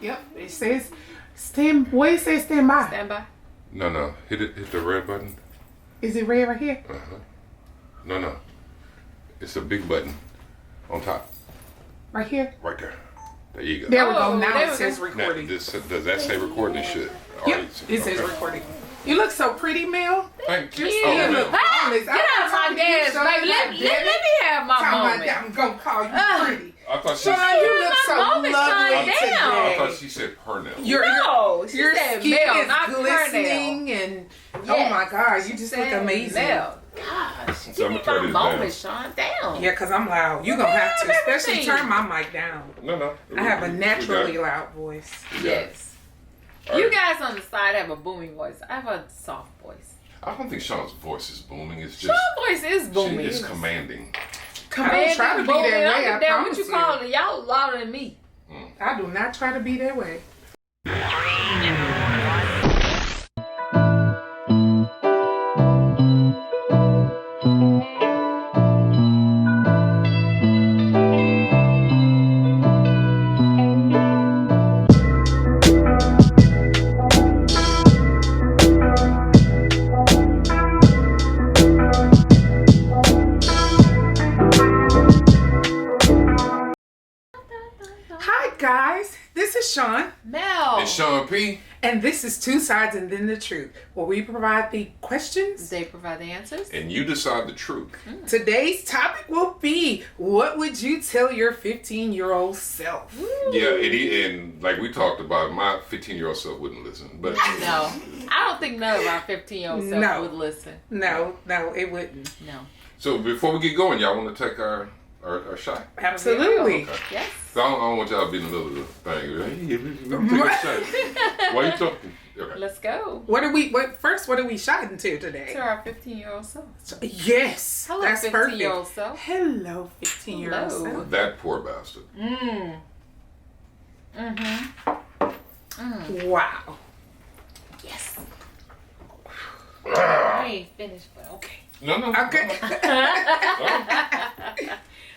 Yep. It says stand. What it says stand by. Stand by. No. Hit the red button. Is it red right here? No. It's a big button on top. Right here? Right there. There you go. There we go. Oh, Now there it we says go. recording. Now, does that say recording and shit? Yep. It says recording. You look so pretty, Mel. Thank you. Your Oh, skin no. look flawless. Get out of my gas, baby. Let me have my moment. I'm gonna call you pretty. I thought she Chon, you look my so moment, Chon, lovely down. I today. thought she said her now. No, she Your said skin Mel, is not glistening and oh Yes. my God, you just look Said amazing. Mel. Gosh, So give I'm me gonna turn my this moment, Chon. Down. Yeah, cause I'm loud. You gonna have to, Damn, especially everything. turn my mic down. No. I have a We naturally got it. loud voice. We got it. Yes. All You right. guys on the side have a booming voice. I have a soft voice. I don't think Sean's voice is booming. It's just Chon's voice is booming. it's commanding. I don't try to be that way. I What promise you you. call it? Y'all louder than me. I do not try to be that way. Hi guys, this is Chon, Mel. It's Sean P. and this is Two Sides and Then the Truth, where we provide the questions. They provide the answers. And you decide the truth. Today's topic will be, what would you tell your 15-year-old self? Yeah, and like we talked about, my 15-year-old self wouldn't listen. But No, I don't think none of our 15-year-old self No. would listen. No, it wouldn't. No. So before we get going, y'all want to take our shot? Absolutely. Okay. Yes. So I don't want y'all to be in the middle of the thing. Hey, let me take a shot. Why you talking? Okay. Let's go. What are we shotting to today? To our 15-year-old self. Yes, Hello, that's 15-year-old perfect. self. Hello, 15-year-old Hello. self. That poor bastard. Wow. Yes. I ain't finished, but okay. No. Okay.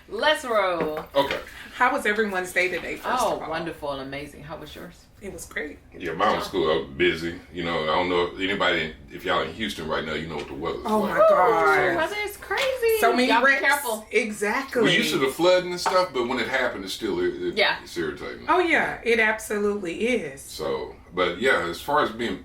Let's roll. Okay. How was everyone's day today, first Oh, of all? wonderful and amazing. How was yours? It was great. Yeah, mine was cool. I was busy. You know, I don't know if anybody, if y'all in Houston right now, you know what the weather's Oh like. my God. Weather is crazy. So many Y'all be wrecks. careful. Exactly. We're used to the flooding and stuff, but when it happened, it's still Yeah. it's irritating. Oh yeah, it absolutely is. So, but yeah, as far as being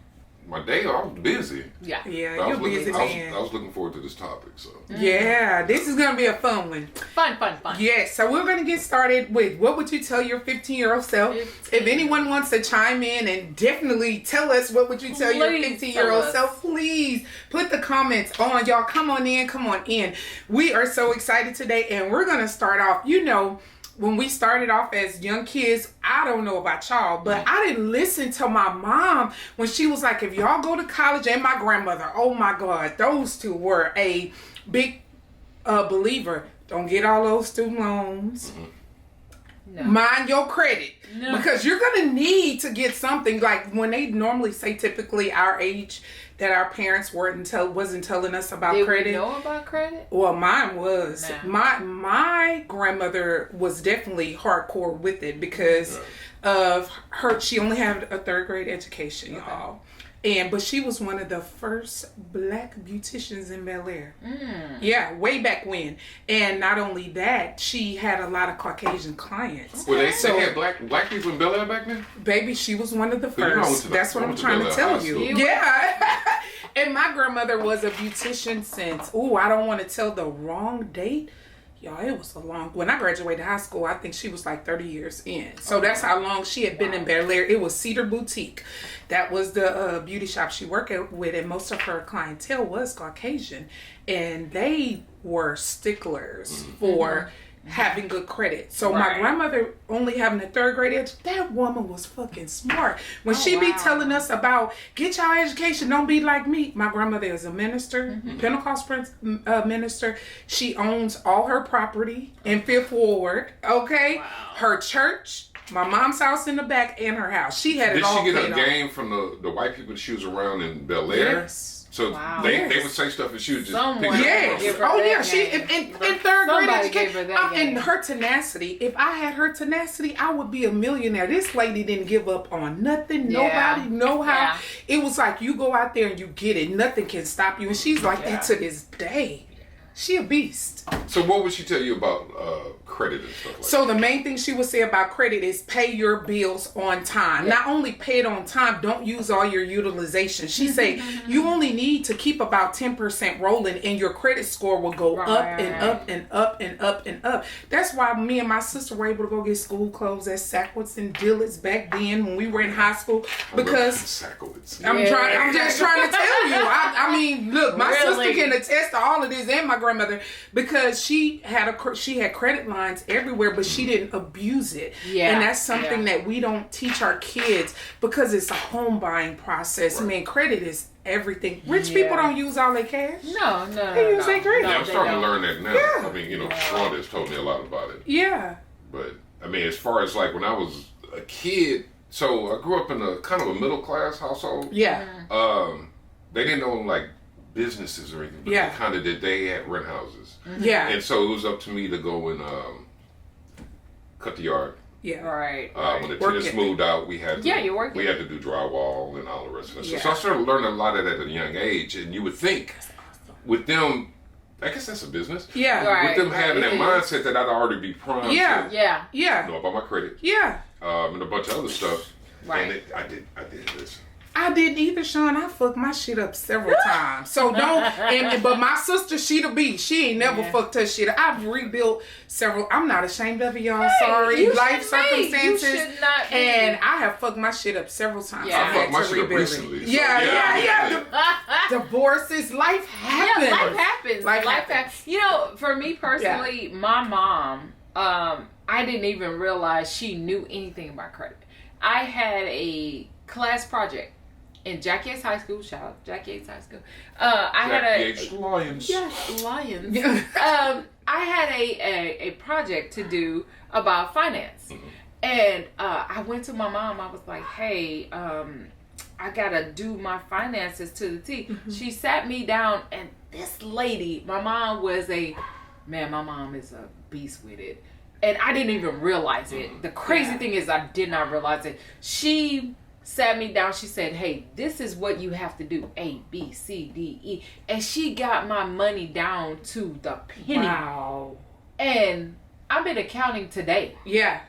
my day, I was busy. Yeah. Yeah, I you're was busy looking, man. I was looking forward to this topic. So, Yeah, this is gonna be a fun one. Fun. Yes, so we're gonna get started with what would you tell your 15-year-old self? 15. If anyone wants to chime in and definitely tell us what would you tell your Please 15-year-old tell us. self, please put the comments on. Y'all, come on in. We are so excited today, and we're gonna start off. You know, when we started off as young kids, I don't know about y'all, but I didn't listen to my mom when she was like, if y'all go to college, and my grandmother, oh my God, those two were a big believer. Don't get all those student loans. No. Mind your credit. No. Because you're going to need to get something. Like when they normally say typically our age that our parents wasn't telling us about Did credit. we know about credit? Well, mine was. Nah. My grandmother was definitely hardcore with it because of her. She only had a third grade education, y'all. But she was one of the first black beauticians in Bel Air. Yeah, way back when. And not only that, she had a lot of Caucasian clients. well, they had black people in Bel Air back then. Baby, she was one of the So you know, I went first. to the- That's what I I'm went to trying Bel to Air tell High you. School. Yeah. And my grandmother was a beautician since, I don't want to tell the wrong date. Y'all, it was when I graduated high school, I think she was like 30 years in. So that's how long she had been in Bel Air. It was Cedar Boutique. That was the beauty shop she worked with, and most of her clientele was Caucasian. And they were sticklers for having good credit. So my grandmother only having a third grade education, that woman was fucking smart. When she be telling us about, get your education, don't be like me. My grandmother is a minister, Pentecostal minister. She owns all her property in Fifth Ward, okay? Her church, my mom's house in the back, and her house. She had it Did all she get paid a off. game from the white people that she was around in Bel Air? Yes. So they would say stuff and she would just pick it up. Oh yeah, she in third grade education. And her tenacity. If I had her tenacity, I would be a millionaire. This lady didn't give up on nothing. Nobody know how. Yeah. It was like you go out there and you get it. Nothing can stop you. And she's like that to this day. She a beast. So what would she tell you about credit and stuff like that? So the main thing she would say about credit is pay your bills on time. Not only pay it on time, don't use all your utilization. She say you only need to keep about 10% rolling and your credit score will go up and up and up and up and up. That's why me and my sister were able to go get school clothes at Sackwoods and Dillard's back then when we were in high school. Because I'm just trying to tell you. I mean, look, my sister can attest to all of this and my grandmother, because she had credit lines everywhere, but she didn't abuse it. And that's something that we don't teach our kids because it's a home buying process. I mean, credit is everything. Rich people don't use all their cash. No. They use their credit. I'm starting to learn that now. I mean, Chon has told me a lot about it. Yeah. But I mean, as far as like when I was a kid, so I grew up in a kind of a middle class household. Yeah. They didn't own like businesses or anything, but they kind of did. They had rent houses. Yeah. And so it was up to me to go and cut the yard. Yeah. Right. When the tenants moved out, we had to, we had to do drywall and all the rest of it. So I started learning a lot of that at a young age. And you would think with them, I guess that's a business. Yeah. With them having that mindset that I'd already be primed to know about my credit. Yeah. And a bunch of other stuff. Right. And I did this. I didn't either, Chon. I fucked my shit up several times. So but my sister, she the beast. She ain't never fucked her shit up. I've rebuilt several. I'm not ashamed of it, y'all. Sorry. Life circumstances. And I have fucked my shit up several times. I fucked my shit up recently. So Divorces. Life happens. Yeah, life happens. You know, for me personally, my mom, I didn't even realize she knew anything about credit. I had a class project in Jack Yates High School. Shout out Jack Yates High School. I had a Lions. Yes, Lions. I had a project to do about finance, and I went to my mom. I was like, "Hey, I gotta do my finances to the T." She sat me down, and this lady, my mom is a beast with it, and I didn't even realize it. The crazy thing is, I did not realize it. She sat me down. She said, "Hey, this is what you have to do. A, B, C, D, E." And she got my money down to the penny. Wow. And I'm in accounting today. Yeah.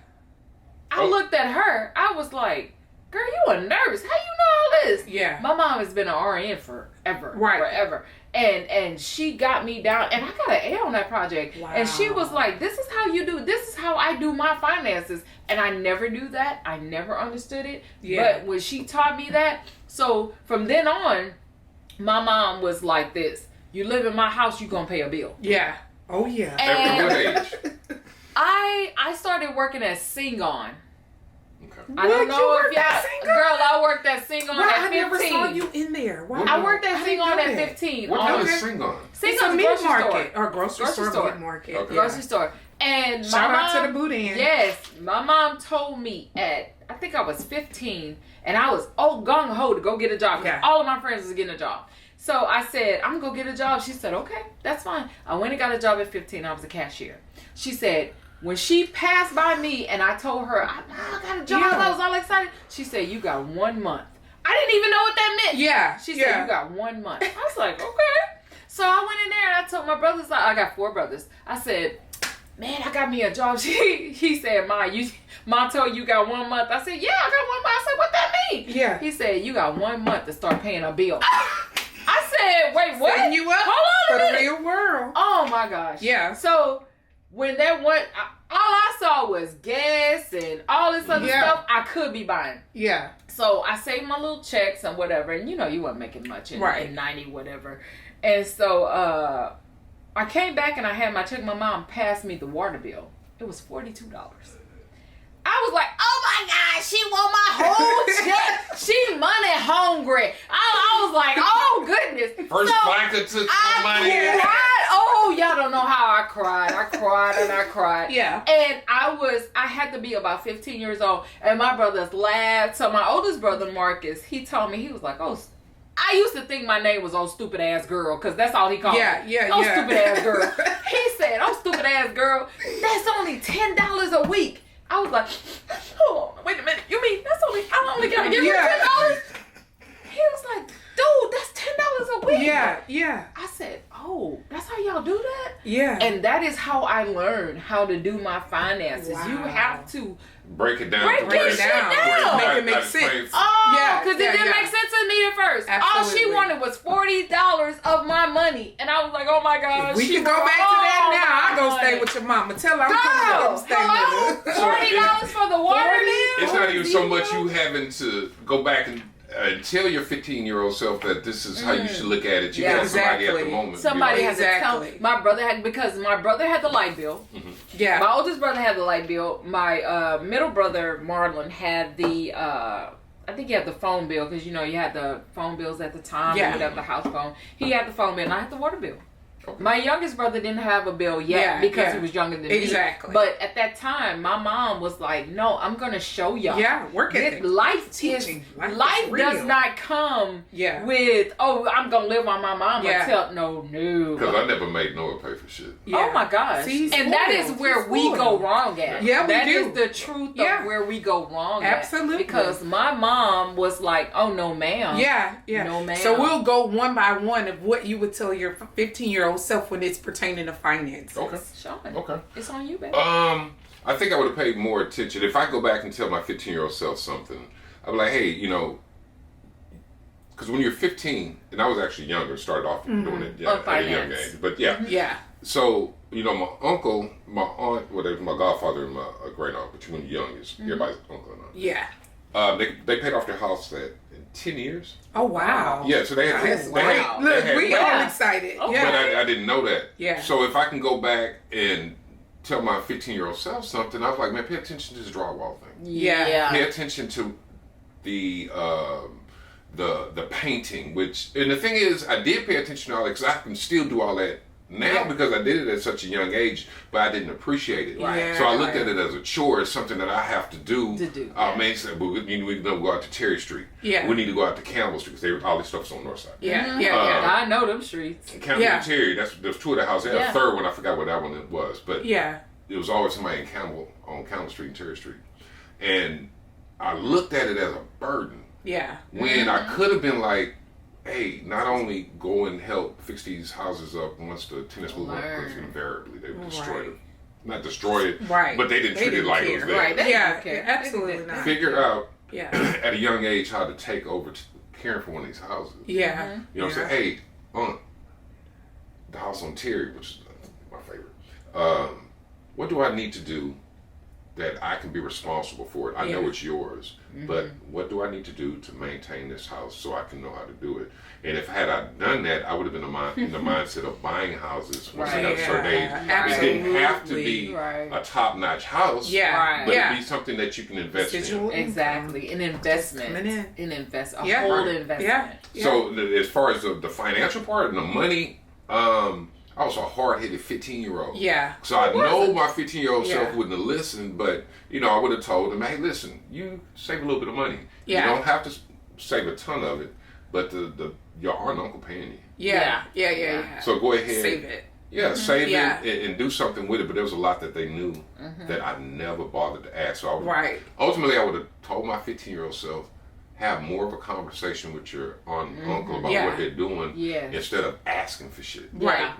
I looked at her. I was like, "Girl, you a nurse. How you know all this?" Yeah. My mom has been an RN forever. Right. Forever. And she got me down, and I got an A on that project. Wow. And she was like, "This is how you do. This is how I do my finances." And I never knew that. I never understood it. Yeah. But when she taught me that, so from then on, my mom was like this: "You live in my house, you gonna pay a bill." Yeah. Oh yeah. At what age? I started working at Sing-On. Okay. I don't know if y'all, girl, I worked at Sing-On at 15. I never saw you in there. Why? I worked at Sing-On at 15. What kind of Sing-On? It's a meat market or grocery store. Meat market. Okay. Grocery store. And shout my out mom, to the boudin. Yes, my mom told me I think I was 15, and I was gung ho to go get a job because all of my friends was getting a job. So I said, "I'm gonna go get a job." She said, "Okay, that's fine." I went and got a job at 15. I was a cashier. She said, when she passed by me and I told her, I got a job, I was all excited. She said, "You got 1 month." I didn't even know what that meant. Yeah. She said, "You got 1 month." I was like, "Okay." So I went in there and I told my brothers, I got 4 brothers. I said, "Man, I got me a job." He said, Ma told you got 1 month. I said, "Yeah, I got 1 month." I said, "What that mean?" Yeah. He said, "You got 1 month to start paying a bill." I said, "Wait, what?" Setting you up Hold on for the real world. Oh my gosh. Yeah. So when that went, all I saw was gas and all this other stuff I could be buying. Yeah. So I saved my little checks and whatever, and you wasn't making much in 90 whatever. And so I came back and I had my check. My mom passed me the water bill. It was $42. I was like, "Oh my God, she want my whole check. She money hungry." I was like, "Oh goodness." First banker took my money. I cried. Oh, y'all don't know how I cried. I cried and I cried. Yeah. And I had to be about 15 years old, and my brothers laughed. So my oldest brother, Marcus, he told me, he was like, "Oh, I used to think my name was "Oh Stupid Ass Girl" because that's all he called me. Oh Stupid Ass Girl. He said, "Oh Stupid Ass Girl, that's only $10 a week." I was like, hold on, wait a minute. You mean I only gotta give you $10? He was like, dude, that's $10 a week. Yeah. I said, oh, that's how y'all do that? Yeah. And that is how I learned how to do my finances. Wow. You have to break it down. break it down. Make it make sense. Oh, because it didn't make sense to me at first. Absolutely. All she wanted was $40 of my money. And I was like, oh my gosh. We can go back to that now. I'll go stay with your mama. Tell her I'm coming up. I'm staying with her. $40 for the water bill? It's not even so much you having to go back and tell your 15-year-old self that this is how you should look at it. You got somebody at the moment. Somebody has to tell my brother because my brother had the light bill. Yeah. My oldest brother had the light bill. My middle brother Marlon had the I think he had the phone bill because you had the phone bills at the time. Yeah. He would have the house phone. He had the phone bill and I had the water bill. My youngest brother didn't have a bill yet because he was younger than me. Exactly. But at that time, my mom was like, "No, I'm gonna show y'all. Yeah, work ethic. Life is real. does not come with I'm gonna live on my mama. No. Because I never made Noah pay for shit. Yeah. Oh my gosh. See, and that is where we go wrong at. Yeah, we That do. is the truth of where we go wrong Absolutely. at. Because my mom was like, "Oh no, ma'am. Yeah. No, ma'am." So we'll go one by one of what you would tell your 15-year-old self when it's pertaining to finances. Okay. Sean, Okay. it's on you, baby. I think I would have paid more attention if I go back and tell my 15-year-old self something. I'd be like, hey, because when you're 15, and I was actually younger, started off doing it at a young age, but Yeah. So my uncle, my aunt, whatever, my godfather, and my great aunt, but when you're young, it's everybody's uncle and aunt. Yeah. They paid off their house in 10 years. Oh wow. Yeah, so they had. That's they great. had- Look, they had- we all excited. Oh, Yeah. But I didn't know that. Yeah. So if I can go back and tell my 15-year-old self something, I was like, man, pay attention to this drywall thing. Yeah. Pay attention to the painting, and the thing is, I did pay attention to all that because I can still do all that now because I did it at such a young age, but I didn't appreciate it. Right. So I looked at it as a chore, as something that I have to do. Man said, well, we need to go out to Terry Street. Yeah. We need to go out to Campbell Street because all this stuff's on the north side. Yeah. I know them streets. Campbell and Terry, there's two of the houses. I had a third one, I forgot what that one was, but it was always somebody in Campbell, on Campbell Street and Terry Street. And I looked at it as a burden. Yeah. When I could have been like, hey, not only go and help fix these houses up once the tenants move up, because invariably they would destroy it. Not destroy it, but they didn't treat it like it was there. Right. They didn't care. Absolutely not. Figure out Yeah. at a young age how to take over caring for one of these houses. Yeah. You know what I'm saying? Hey, Aunt, the house on Terry, which is my favorite. What do I need to do that I can be responsible for it? I know it's yours, but what do I need to do to maintain this house so I can know how to do it? And if had I done that, I would have been in the mindset of buying houses once I got a certain age. It didn't have to be a top-notch house, but it'd be something that you can invest in. Exactly, an investment, a whole investment. Yeah. So as far as the financial part and the money, I was a hard-headed 15-year-old. Yeah. So I know my 15-year-old self wouldn't have listened, but, I would have told him, hey, listen, you save a little bit of money. Yeah. You don't have to save a ton of it, but your aunt and uncle paying you. Yeah. So go ahead. Save it. Yeah, save it and do something with it, but there was a lot that they knew that I never bothered to ask. So ultimately, I would have told my 15-year-old self, have more of a conversation with your aunt and uncle about what they're doing instead of asking for shit. Right.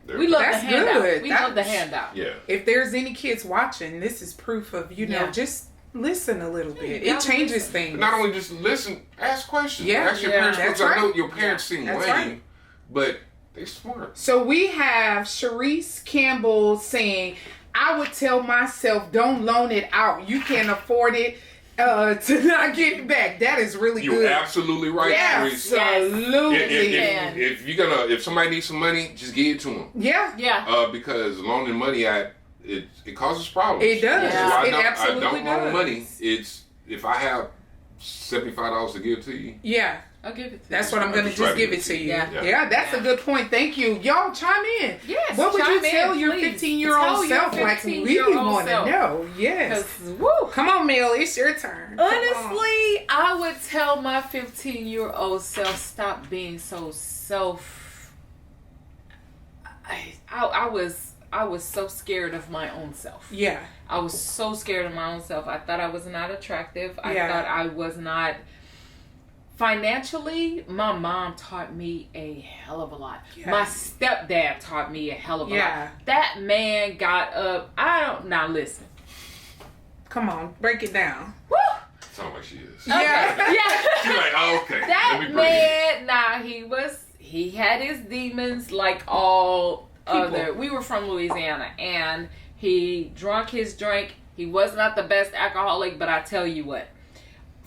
We love the That's handout. good. We love the handout. Yeah. If there's any kids watching, this is proof of, just listen a little bit. It changes things. But not only just listen, ask questions. Yeah. Ask your parents That's questions. right. I know your parents seem lame, but they smart. So we have Sharice Campbell saying, I would tell myself, don't loan it out. You can't afford it. To not get it back. That is really good. You're absolutely right, Sharice. Absolutely. If somebody needs some money, just give it to them. Yeah. Because loaning money it causes problems. It does. So It absolutely I don't loan does. money. It's if I have $75 to give to you? Yeah. I'll give it to you. That's what I'm going to just give it to you. Yeah. That's a good point. Thank you. Y'all chime in. Yes. What would you tell your please. 15-year-old self? Like, we want to know. Yes. Woo. Come on, Mel. It's your turn. Honestly, I would tell my 15-year-old self, stop being so I was so scared of my own self. Yeah. I was so scared of my own self. I thought I was not attractive. I Yeah. thought I was not. Financially, my mom taught me a hell of a lot. Yeah. My stepdad taught me a hell of a Yeah. lot. That man got up. Now listen. Come on. Break it down. Woo! Sound like she is. Yeah. Yeah. She's like, oh, okay. That Let me bring it. man, he had his demons like all People. other. We were from Louisiana, and he drunk his drink. He was not the best alcoholic, but I tell you what,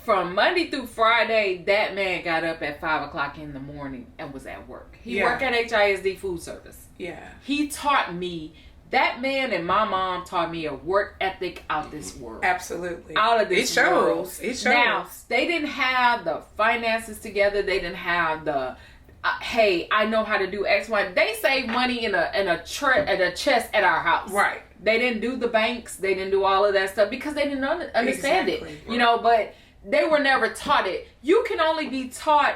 from Monday through Friday, that man got up at 5 o'clock in the morning and was at work. He Yeah. worked at HISD food service. Yeah. He taught me, that man and my mom taught me a work ethic out this world. Absolutely. Out of this It shows. world. It shows. Now, they didn't have the finances together. They didn't have the, hey, I know how to do X, Y. They saved money in a chest at our house. Right. They didn't do the banks. They didn't do all of that stuff because they didn't understand Exactly. it. You know, but they were never taught it. You can only be taught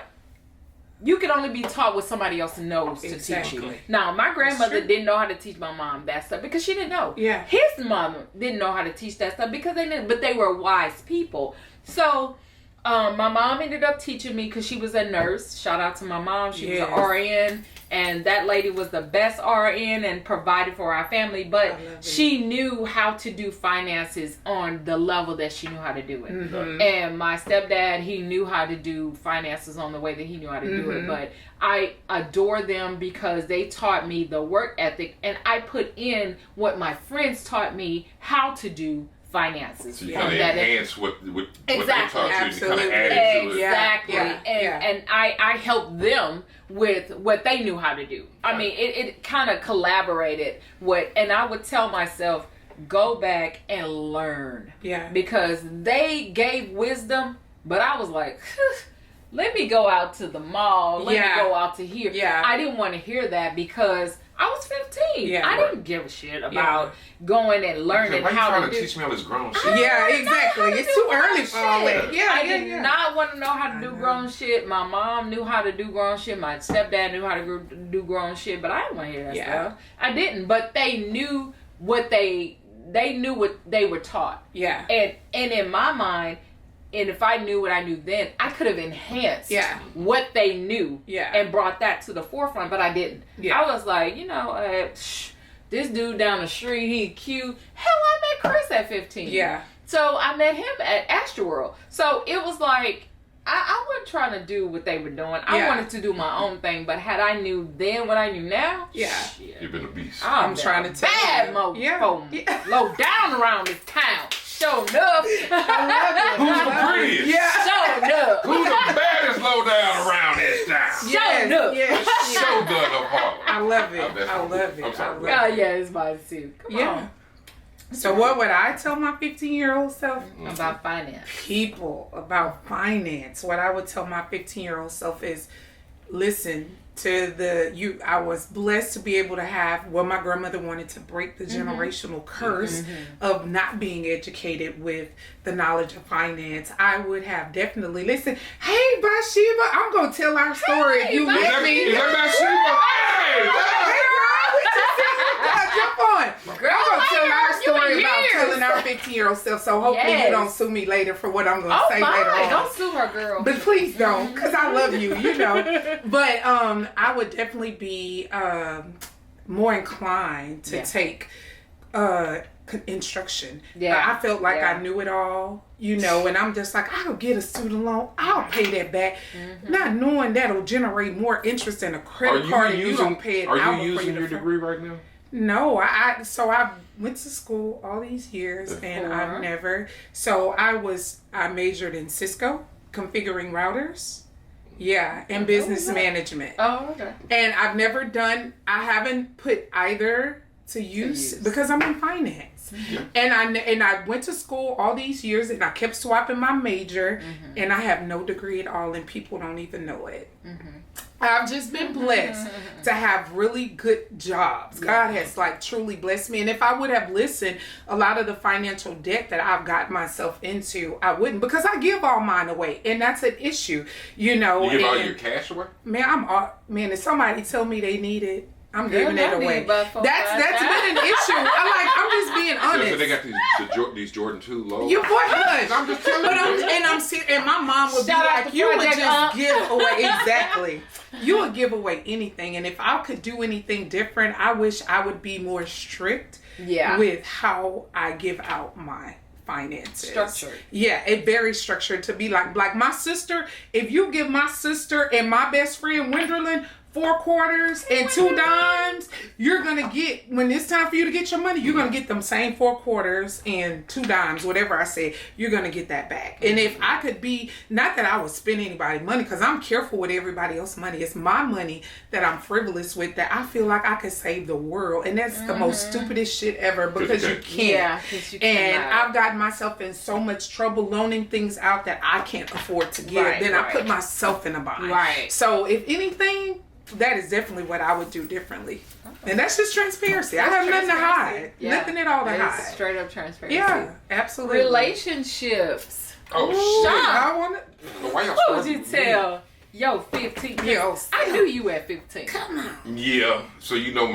what somebody else knows to teach you. Exactly. Now, my grandmother true. didn't know how to teach my mom that stuff because she didn't know. Yeah. His mother didn't know how to teach that stuff because they didn't, but they were wise people. So, my mom ended up teaching me because she was a nurse. Shout out to my mom. She was an RN. And that lady was the best RN and provided for our family. But she knew how to do finances on the level that she knew how to do it. Mm-hmm. And my stepdad, he knew how to do finances on the way that he knew how to do it. But I adore them because they taught me the work ethic. And I put in what my friends taught me how to do finances. So you kind of enhance what they taught you. Absolutely. You kind of added to it. Exactly. Yeah. And I helped them with what they knew how to do. I mean, it kind of collaborated and I would tell myself, go back and learn. Yeah. Because they gave wisdom, but I was like, let me go out to the mall. Let me go out to here. Yeah. I didn't want to hear that because I was 15. Yeah. I didn't give a shit about going and learning Why how you trying to to do. teach me all this grown shit? Yeah, exactly. It's too early for all that. Yeah, I did not want to know how to do grown shit. My mom knew how to do grown shit. My stepdad knew how to do grown shit, but I didn't want to hear that stuff. I didn't. But they knew what they knew what they were taught. Yeah. And in my mind, and if I knew what I knew then, I could have enhanced what they knew and brought that to the forefront, but I didn't. Yeah. I was like, this dude down the street, he cute. Hell, I met Chris at 15. Yeah. So I met him at Astroworld. So it was like, I wasn't trying to do what they were doing. I wanted to do my own thing, but had I knew then what I knew now, shit. You've been a beast. I'm trying to tell bad you. mofo. Low down around this town. Show enough. Who's the prettiest? Show enough. Who's the baddest low down around this town? Show enough. Show gun of Harlem. I love it. I love it. I'm sorry. Oh yeah, it's mine too. Come on. So what would I tell my 15-year-old self? About finance. People, about finance. What I would tell my 15-year-old self is, listen to I was blessed to be able to have what my grandmother wanted to break the generational curse of not being educated with the knowledge of finance. I would have definitely listened. Hey, Bathsheba, I'm going to tell our story. Hey, You with me? Is that Bathsheba? Hey, girl, we just jump on. Girl, I'm going to tell our story about years. telling our 15-year-old self, so hopefully you don't sue me later for what I'm going to say later on. Don't sue her, girl. But please don't, because I love you, But I would definitely be more inclined to take instruction. I felt like I knew it all, and I'm just like, I'll get a student loan. I'll pay that back. Not knowing that'll generate more interest in a credit card and you don't pay it out. Are you using your degree right now? No, I went to school all these years and I've never. So I majored in Cisco, configuring routers. Yeah, and business management. Oh, okay. And I haven't put either to use because I'm in finance. And I went to school all these years and I kept swapping my major and I have no degree at all and people don't even know it. I've just been blessed to have really good jobs. God has like truly blessed me. And if I would have listened, a lot of the financial debt that I've got myself into, I wouldn't, because I give all mine away. And that's an issue, you know. You give all your cash away? Man, if somebody tell me they need it, I'm giving it away. That's been an issue. I'm just being honest. So they got these Jordan 2 lows. You boy, hush. I'm just telling you. I'm serious. And my mom would be like, you would just give away exactly. You would give away anything. And if I could do anything different, I wish I would be more strict with how I give out my finances. Structured. Yeah, it very structured to be like my sister. If you give my sister and my best friend Wenderlin 4 quarters and 2 dimes, you're gonna get, when it's time for you to get your money, you're gonna get them same 4 quarters and 2 dimes, whatever I say, you're gonna get that back. And if I could be, not that I would spend anybody's money, because I'm careful with everybody else's money, it's my money that I'm frivolous with, that I feel like I could save the world. And that's the most stupidest shit ever, because you can't. Yeah, you and I've gotten myself in so much trouble loaning things out that I can't afford to give. Then I put myself in a bind. Right. So if anything, that is definitely what I would do differently. And that's just transparency. I have nothing to hide. Yeah. Nothing at all to hide. Straight up transparency. Yeah, absolutely. Relationships. Oh, Shit. shit. I want to. Why y'all What would you tell yo 15? I knew you at 15. Come on. Yeah. So you know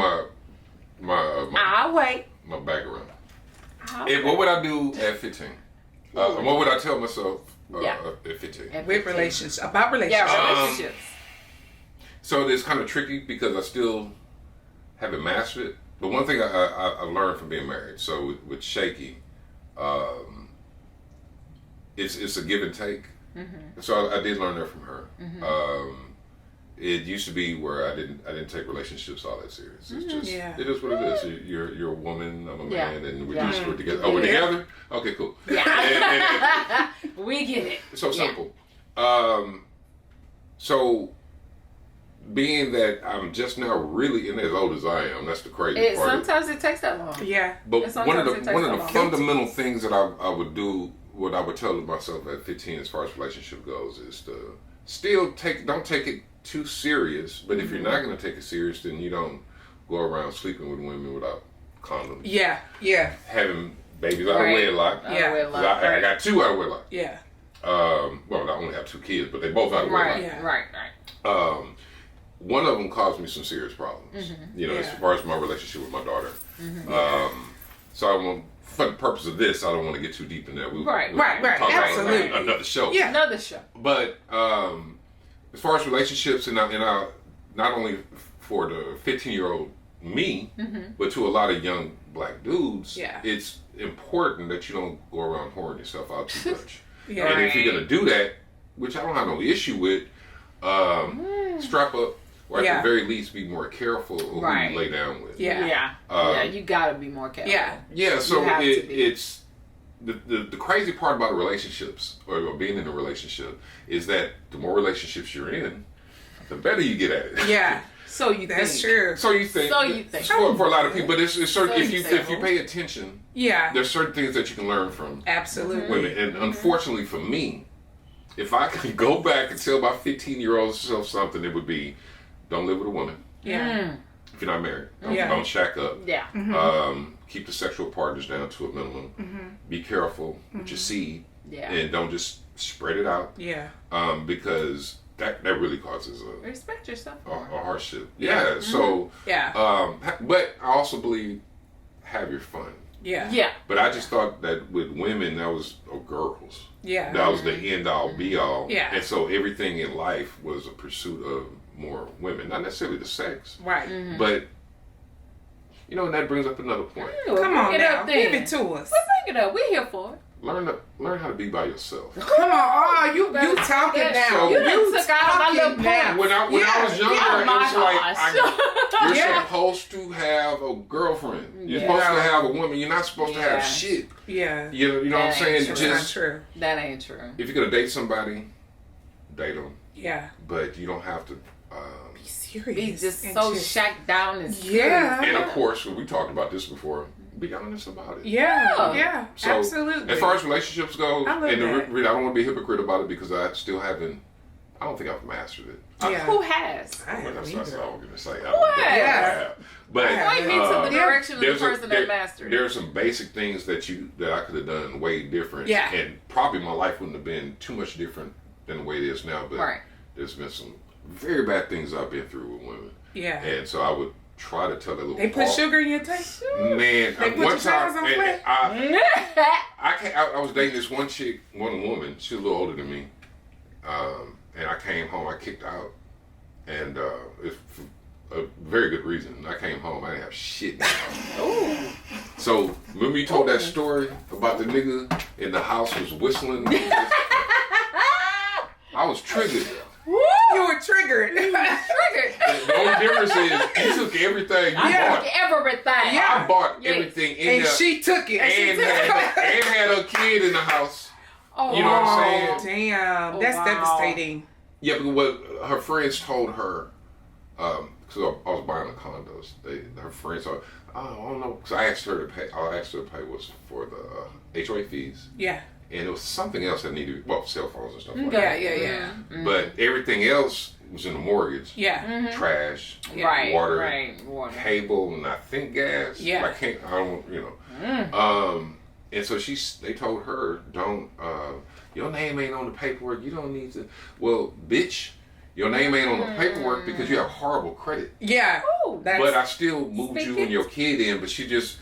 I'll wait. my background. Wait. What would I do at 15? What would I tell myself at 15? With relationships. About relationships. Yeah, relationships. So it's kind of tricky because I still haven't mastered it. But one thing I learned from being married, so with Shaky, it's a give and take. So I did learn that from her. It used to be where I didn't take relationships all that serious. It's just it is what it is. You're a woman, I'm a man, and we're together. Oh, we're together? Okay, cool. Yeah. We get it. So simple. So being that I'm just now really in as old as I am, that's the crazy part. Sometimes it takes that long. Yeah. But one of the fundamental things that I would do, what I would tell myself at 15 as far as relationship goes, is to still don't take it too serious. But if you're not going to take it serious, then you don't go around sleeping with women without condoms. Yeah. Yeah. Having babies out of wedlock. Yeah. I got 2 out of wedlock. Yeah. Well, I only have 2 kids, but they both out of wedlock. Right. One of them caused me some serious problems, as far as my relationship with my daughter. So I won't, for the purpose of this, I don't want to get too deep in that. We'll Right. talk Absolutely. about another show. Yeah. Another show. But as far as relationships, and I not only for the 15-year-old me, but to a lot of young black dudes, it's important that you don't go around whoring yourself out too much. And if you're going to do that, which I don't have no issue with, strap up. Or at the very least, be more careful of who you lay down with. You gotta be more careful. Yeah. So it's the crazy part about relationships or being in a relationship is that the more relationships you're in, the better you get at it. Yeah. So you That's think. true. So you think. For a lot of people, but it's certain. If you pay attention, there's certain things that you can learn from women. And unfortunately for me, if I could go back and tell my 15-year-old self something, it would be, don't live with a woman. Yeah. If you're not married, don't shack up. Yeah. Keep the sexual partners down to a minimum. Be careful with your seed. Yeah. And don't just spread it out. Yeah. Because that really causes Respect yourself. a hardship. Yeah. So. Yeah. But I also believe have your fun. Yeah. But I just thought that with women, that was girls. Yeah. That was the end all be all. Yeah. And so everything in life was a pursuit of more women, not necessarily the sex, Right. but and that brings up another point. Come on now, give it to us. Let's bring it up. We're here for it. Learn how to be by yourself. Come on, you talking now? So- You done took out my little now. When I was younger, Oh my it was like gosh. you're supposed to have a girlfriend. You're Yeah. supposed to have a woman. You're not supposed to Yeah. have shit. Yeah. You know what I'm That saying? ain't true. Not Just true. That ain't true. if you're gonna date somebody, date them. Yeah. But you don't have to be serious. Be just and so shacked down and serious. Yeah. And of course, we talked about this before. Be honest about it. Yeah, So, absolutely. as far as relationships go, I love and that. I don't want to be a hypocrite about it because I still haven't. I don't think I've mastered it. Yeah. Who has? I That's haven't what I either. was going to say. What? Yeah. But Point me to the direction of the person that mastered it. There are some basic things that I could have done way different. Yeah. And probably my life wouldn't have been too much different than the way it is now. But Right. there's been some very bad things I've been through with women. Yeah. And so I would try to tell that little They put part. sugar in your taste? Man, They put one your time, tires on and plate? I was dating this one woman. She was a little older than me, and I came home. I kicked out, and it's for a very good reason. I came home. I didn't have shit in the house. So remember you told that story about the nigga in the house was whistling. I was triggered. Woo! You were triggered. Triggered. The only difference is he took everything you bought. Everything. Yeah. I bought Yes. everything in And there. she took it. and had a kid in the house. Oh, You know what I'm saying? Damn. Oh, That's wow. devastating. Yeah, but what her friends told her, because I was buying the condos, her friends told her, I don't know, because I asked her to pay was for the HOA fees, Yeah. and it was something else that needed, cell phones and stuff like Yeah, that. yeah. But everything else was in the mortgage. Yeah. Trash, Right. water, Right. Water. cable, and I think gas. Yeah. I don't, and so they told her, don't, your name ain't on the paperwork. You don't need to. Well, bitch, your name ain't on the paperwork because you have horrible credit. Yeah. Ooh. But I still moved you and your kid in, but she listened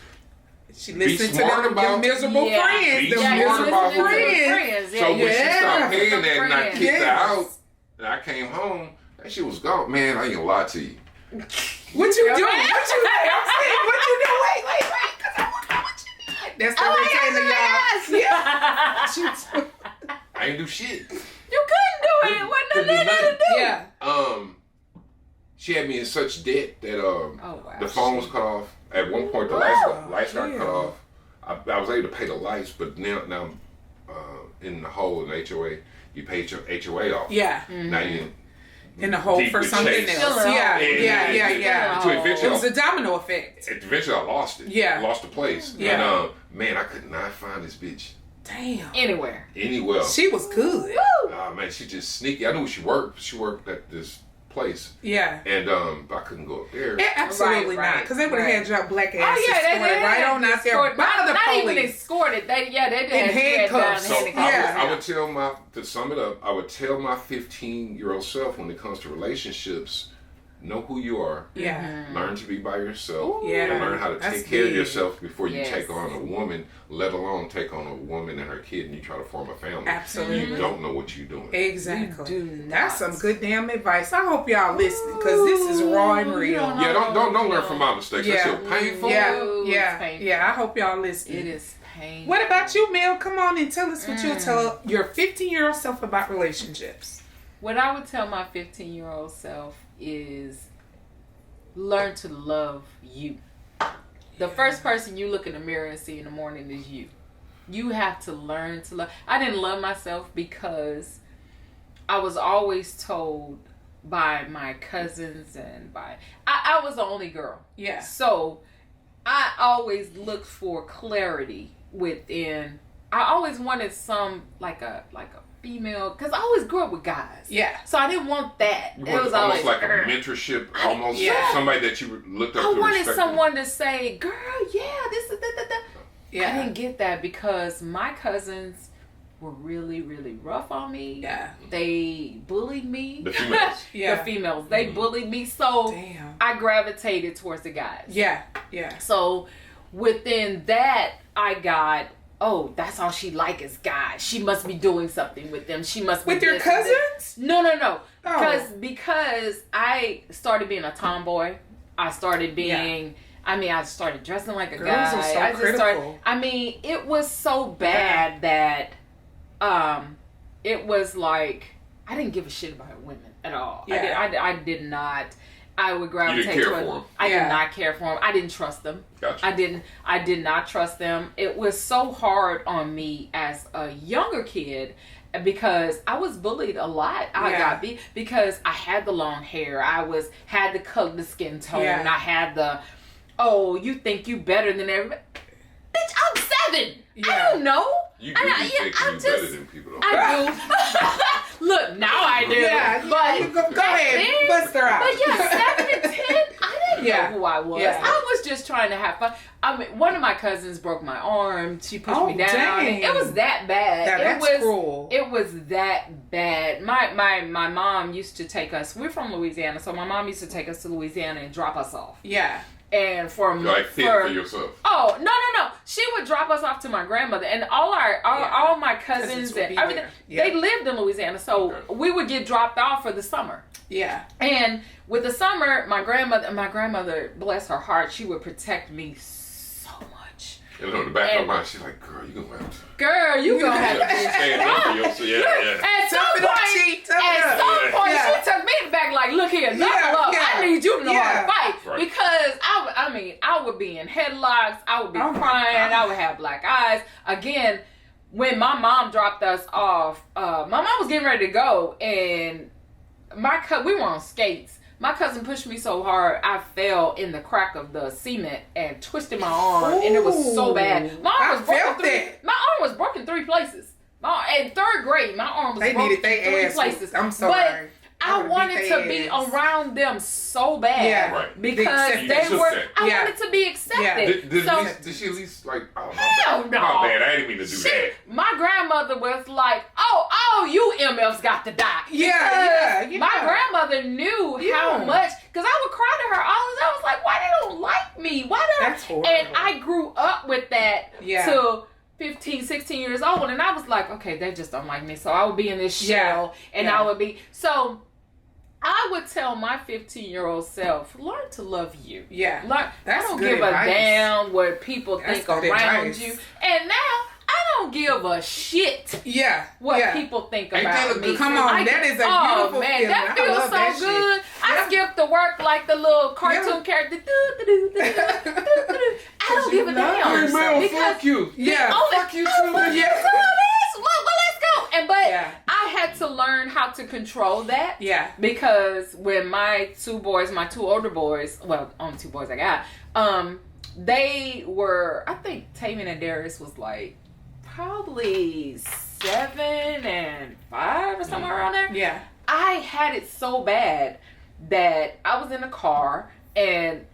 to smart them about- miserable Yeah. friends. Be Them smart miserable about who- friends. So when she Yeah. stopped paying that and I Friends. kicked her Yes. out and I came home, that shit was gone. Man, I ain't gonna lie to you. What you doing? What you doing? I'm saying, what you doing? Wait, because I want to know what you did. That's the retainer, y'all. Yeah. I ain't do shit. You couldn't do it. It wasn't Couldn't do nothing to nothing. do. Yeah. She had me in such debt that wow. the phone was cut off. At one point, the lights got cut off. I was able to pay the lights, but now I'm in the hole in the HOA. You paid your HOA off. Yeah. Now you In the hole Deep for with something chase. else. Yeah. Yeah. To eventually, It was a domino effect. eventually I lost it. Yeah. Lost the place. Yeah. And man, I could not find this bitch Damn. Anywhere. anywhere. She was good. Man, she just sneaky. I knew where she worked. She worked at this place. Yeah. And but I couldn't go up there. Yeah, absolutely Right, not. Because they would have had your black ass Oh yeah, they escorted right on out there escorted- by the not even police. escorted. They did In have handcuffs. So Yeah. I would tell to sum it up, I would tell my 15-year-old self when it comes to relationships, know who you are. Yeah. Learn to be by yourself. Yeah. And learn how to That's take care of big. yourself before you Yes. take on a woman, let alone take on a woman and her kid and you try to form a family. Absolutely. You don't know what you're doing. Exactly. You do That's not. some good damn advice. I hope y'all listening because this is raw and real. Yeah, don't learn from my mistakes. Yeah. That's so painful. Yeah, Ooh, yeah, it's painful. yeah. I hope y'all listening. It is painful. What about you, Mel? Come on and tell us what you'll tell your 15-year-old self about relationships. What I would tell my 15-year-old self is learn to love you. The first person you look in the mirror and see in the morning is you. You have to learn to love. I didn't love myself because I was always told by my cousins and I was the only girl. Yeah. So I always looked for clarity within. I always wanted some like a female, because I always grew up with guys. Yeah. So I didn't want that. You It want was almost always like a mentorship, almost Yeah. somebody that you looked up I to. wanted respected. someone to say, "Girl, yeah, this is da." I Yeah. didn't get that because my cousins were really, really rough on me. Yeah. They bullied me. The females. Yeah. The females. They bullied me. So Damn. I gravitated towards the guys. Yeah. Yeah. So within that, I got, oh, that's all she like is guys. She must be doing something with them. She must be With your this and this. cousins? No. Oh. Because I started being a tomboy. I started being, I started dressing like a Girls guy. are so I just critical. it was so bad that it was like I didn't give a shit about women at all. Yeah. I did not. I would gravitate care towards for 'em. I Yeah. did not care for them. I didn't trust them. Gotcha. I did not trust them. It was so hard on me as a younger kid, because I was bullied a lot. I got beat because I had the long hair. Had the color, the skin tone. I had the, oh, you think you better than everybody. Bitch, I'm 7. I don't know. You do think you better than people, though. I do. Look, now I do. Yeah, but go ahead, bust her out. But yeah, 7 and 10, I didn't know who I was. Yeah. I was just trying to have fun. I mean, one of my cousins broke my arm. She pushed me down. Dang. It was that bad. That's cruel. It was that bad. My mom used to take us. We're from Louisiana, so my mom used to take us to Louisiana and drop us off. Yeah. And for yourself. Oh no! She would drop us off to my grandmother, and all my cousins and everything. They lived in Louisiana, so we would get dropped off for the summer. Yeah. And with the summer, my grandmother, bless her heart, she would protect me so much. And on the back of her mind, she's like, "Girl, you gonna have to." Girl, you gonna have to stand up for yourself. At some point, she took me back like, look here, knuckle up. I need you to know how to fight. Right. Because I would be in headlocks. I would be crying. I would have black eyes. Again, when my mom dropped us off, my mom was getting ready to go, and we were on skates. My cousin pushed me so hard, I fell in the crack of the cement and twisted my arm, and it was so bad. My arm was broken 3 places. In 3rd grade, my arm was broken 3 places. I'm sorry. But I wanted to be around them so bad because they were. I wanted to be accepted. Did she at least like? Oh, hell no! My bad. I didn't mean to do that. My grandmother was like, "Oh, you MFs got to die." Yeah. My grandmother knew how much, because I would cry to her all the time. I was like, "Why they don't like me? Why don't?" That's horrible. And I grew up with that till 15, 16 years old, and I was like, okay, they just don't like me. So I would be in this shell, and I would be so. I would tell my 15-year-old self, learn to love you. Yeah. I don't give a damn what people think around you. And now, I don't give a shit what people think about me. Come on, that is a beautiful feeling. That feels so good. I skip to work like the little cartoon character. I don't give a damn. Hey, man, fuck you. Fuck you too. Well, let's go. But I had to learn how to control that. Yeah. Because when my 2 older boys, well, only 2 boys I got, they were, I think Tavian and Darius was like probably 7 and 5 or somewhere around there. Yeah. I had it so bad that I was in a car and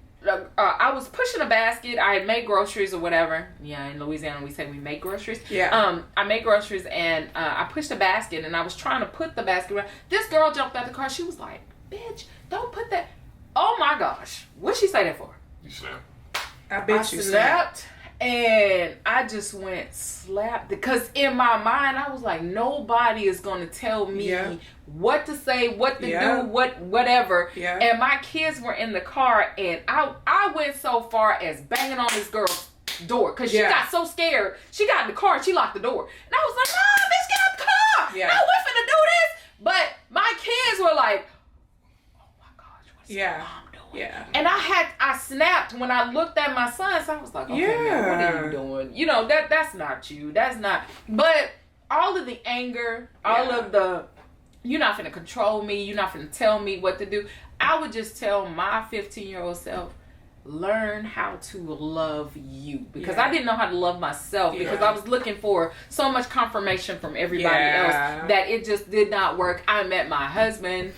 I was pushing a basket. I had made groceries or whatever. Yeah, in Louisiana we say we make groceries. Yeah. I made groceries and I pushed a basket and I was trying to put the basket around. This girl jumped out the car. She was like, "Bitch, don't put that." Oh my gosh. What'd she say that for? You snapped. I bet you snapped. And I just went slapped because in my mind I was like, nobody is going to tell me what to say, what to do, whatever. Yeah. And my kids were in the car, and I went so far as banging on this girl's door because she got so scared. She got in the car and she locked the door, and I was like, "No, bitch, get out the car! Yeah. No, we're finna do this." But my kids were like, "Oh my gosh, what's your mom doing?" Yeah. And I snapped when I looked at my son, so I was like, "Okay, man, what are you doing? You know, that's not you. That's not." But all of the anger, all of the, "You're not finna control me. You're not finna tell me what to do." I would just tell my 15-year-old self, learn how to love you. Because I didn't know how to love myself because I was looking for so much confirmation from everybody else that it just did not work. I met my husband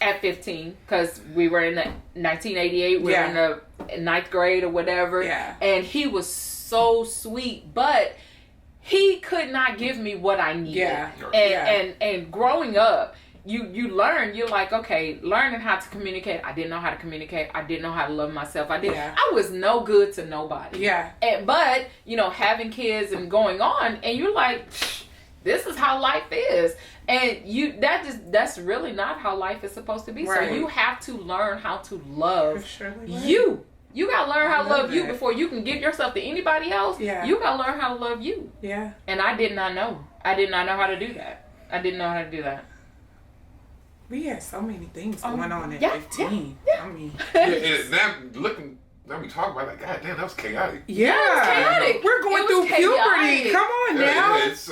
at 15 because we were in the 1988. We were in the 9th grade or whatever. Yeah. And he was so sweet, but he could not give me what I needed. Yeah. And growing up, you learn, you're like, okay, learning how to communicate. I didn't know how to communicate. I didn't know how to love myself. I was no good to nobody. Yeah. But, having kids and going on, and you're like, this is how life is. And that's really not how life is supposed to be. Right. So you have to learn how to love you. You gotta learn how to love you before you can give yourself to anybody else. Yeah. You gotta learn how to love you. Yeah. And I did not know. I did not know how to do that. I didn't know how to do that. We had so many things going on at 15. Yeah. I mean, and now looking now we talk about it, like, God damn, that was chaotic. Yeah. It was chaotic. We're going through puberty. Come on now. It's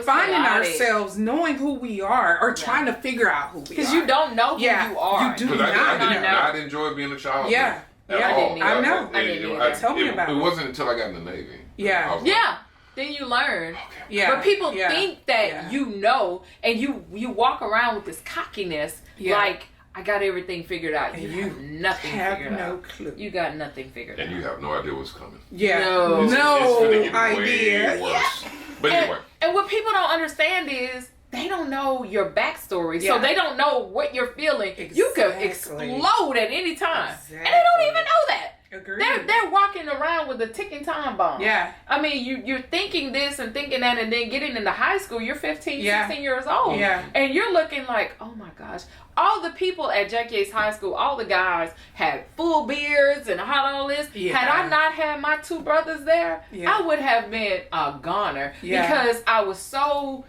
Finding chaotic. ourselves, knowing who we are, or trying to figure out who we are. Because you don't know who you are. You do because I not did know. not enjoy being a child. Yeah. At Yeah, all. I know. I didn't either. Tell me about it. it. It wasn't until I got in the Navy. Yeah. I was like, Yeah. Then you learn. Yeah. But people Yeah. think that Yeah. you know, and you walk around with this cockiness, Yeah. like, I got everything figured out. And You have nothing have figured no out. clue. You got nothing figured out. And you have no idea what's coming. Yeah. No. It's gonna get idea. way worse. But anyway. And what people don't understand is they don't know your backstory, so Yeah. they don't know what you're feeling. You could Exactly. explode at any time, Exactly. and they don't even know that. Agreed. They're walking around with a ticking time bomb. Yeah. I mean, you're thinking this and thinking that, and then getting into high school, you're 15, Yeah. 16 years old. Yeah. And you're looking like, oh my gosh. All the people at Jack Yates High School, all the guys had full beards and had all this. Yeah. Had I not had my two brothers there, Yeah. I would have been a goner. Yeah. Because I was so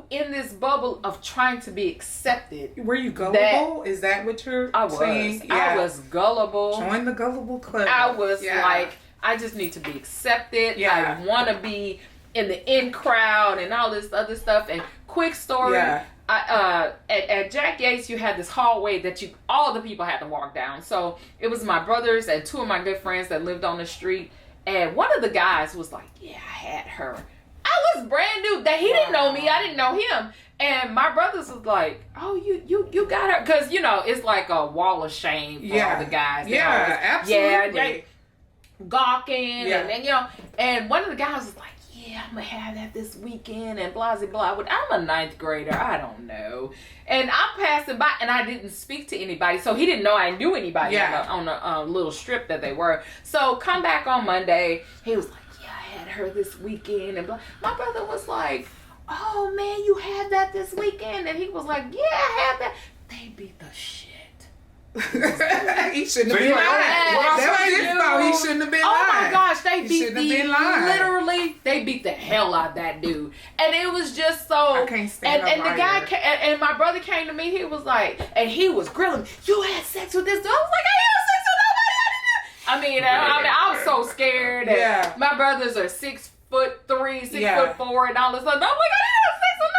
in this bubble of trying to be accepted. Were you gullible? Is that what you're I was. saying? I was gullible. Join the gullible club. I was Yeah. like, I just need to be accepted. Yeah. I want to be in the in crowd and all this other stuff. And quick story, Yeah. at Jack Yates, you had this hallway that all the people had to walk down. So it was my brothers and two of my good friends that lived on the street. And one of the guys was like, yeah, I had her. I was brand new. That he didn't know me. I didn't know him. And my brothers was like, oh, you got her. Because, it's like a wall of shame for all the guys. They Yeah, always- absolutely. Yeah, gawking. Yeah. And one of the guys was like, yeah, I'm going to have that this weekend and blah, blah, blah. I'm a ninth grader. I don't know. And I'm passing by and I didn't speak to anybody. So he didn't know I knew anybody on a little strip that they were. So come back on Monday. He was like, yeah, I had her this weekend. And blah. My brother was like, oh man, you had that this weekend? And he was like, yeah, I had that. They beat the shit. He shouldn't have So been you like, lying. well, That was I his knew. fault. He shouldn't have been Oh lying. my gosh, they He beat shouldn't have been lying. literally, they beat the hell out of that dude. And it was just so. I can't stand a And the guy, liar. and my brother came to me, he was like, and he was grilling me, you had sex with this dude? I was like, I had sex with nobody. I mean, I was so scared. And Yeah. my brothers are 6'3", 6'4", and all this stuff. I'm like, I didn't have sex with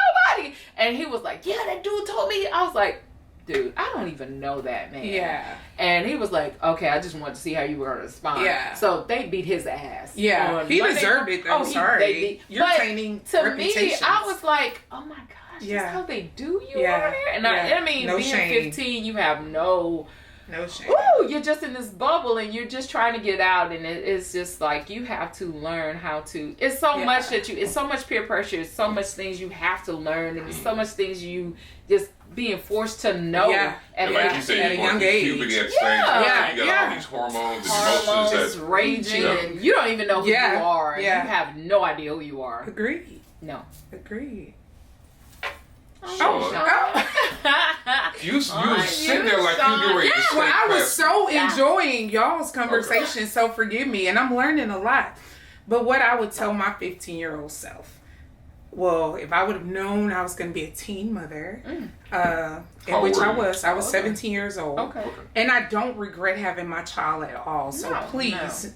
nobody. And he was like, yeah, that dude told me. I was like, dude, I don't even know that man. Yeah. And he was like, okay, I just wanted to see how you were going to respond. Yeah. So they beat his ass. Yeah. on He Monday. deserved it, though. Oh, Sorry. You're but tainting to reputations. me, I was like, oh my gosh, Yeah. that's how they do you Yeah. over there? And Yeah. I mean, No being shame. 15, you have no... No shame. Ooh, you're just in this bubble and you're just trying to get out, and it's just like you have to learn how to. It's so much it's so much peer pressure. It's so much things you have to learn, and it's so much things you just being forced to know. Yeah. And like you said, at a you're going young through age. puberty at the Yeah. same time. Yeah. You got Yeah. all these hormones and Hormones emotions that raging, Yeah. and you don't even know who Yeah. you are. And Yeah. you have no idea who you are. Agreed. No. Agreed. Sean, you sitting there like you get ready to stay Well, I was past- so enjoying y'all's conversation, so forgive me, and I'm learning a lot. But what I would tell my 15-year-old self, well, if I would have known I was going to be a teen mother, in How which old I were you? was 17 years old. Okay. And I don't regret having my child at all. So No, please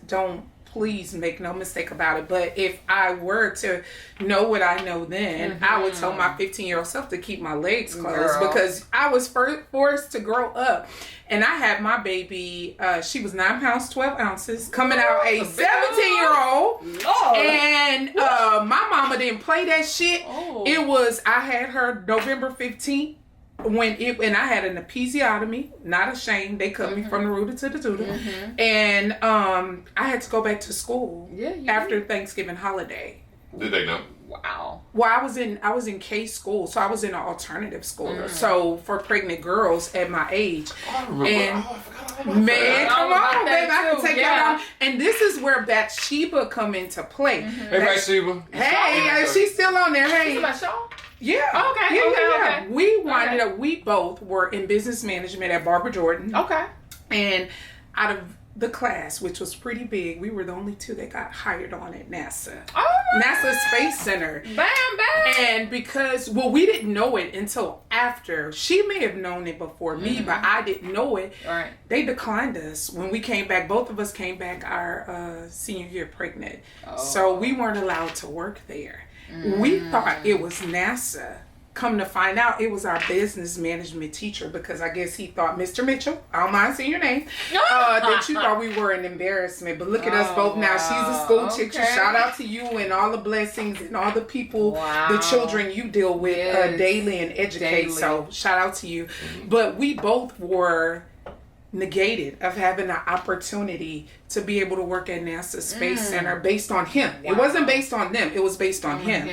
please make no mistake about it. But if I were to know what I know then, I would tell my 15-year-old self to keep my legs closed. Girl. Because I was forced to grow up. And I had my baby, she was 9 pounds, 12 ounces, coming out a 17-year-old. Lord. And my mama didn't play that shit. Oh. It was, I had her November 15th. And I had an episiotomy, not ashamed. They cut me from the rooter to the tutor. And I had to go back to school after Thanksgiving holiday. Did they know? Wow. Well, I was in K school, so I was in an alternative school. So for pregnant girls at my age. I remember. And I forgot all about man, that. come about on, that baby, I can too, take yeah. that on. And this is where Bathsheba come into play. Hey, Bathsheba. Hey, she's still on there. Hey, Is my show? yeah. Okay, Yeah, okay, yeah. okay. We winded up. We both were in business management at Barbara Jordan. Okay. And out of the class, which was pretty big, we were the only two that got hired on at NASA. Oh, NASA Space Center. Bam, bam. And because, well, we didn't know it until after. She may have known it before me, but I didn't know it. Right. They declined us when we came back. Both of us came back our senior year pregnant. So we weren't allowed to work there. We thought it was NASA. Come to find out, it was our business management teacher, because I guess he thought, Mr. Mitchell, I don't mind saying your name, that you thought we were an embarrassment. But look at us both now. She's a school teacher. Shout out to you and all the blessings and all the people, the children you deal with daily and educate. So shout out to you. But we both were negated of having an opportunity to be able to work at NASA Space Center based on him. It wasn't based on them. It was based on him.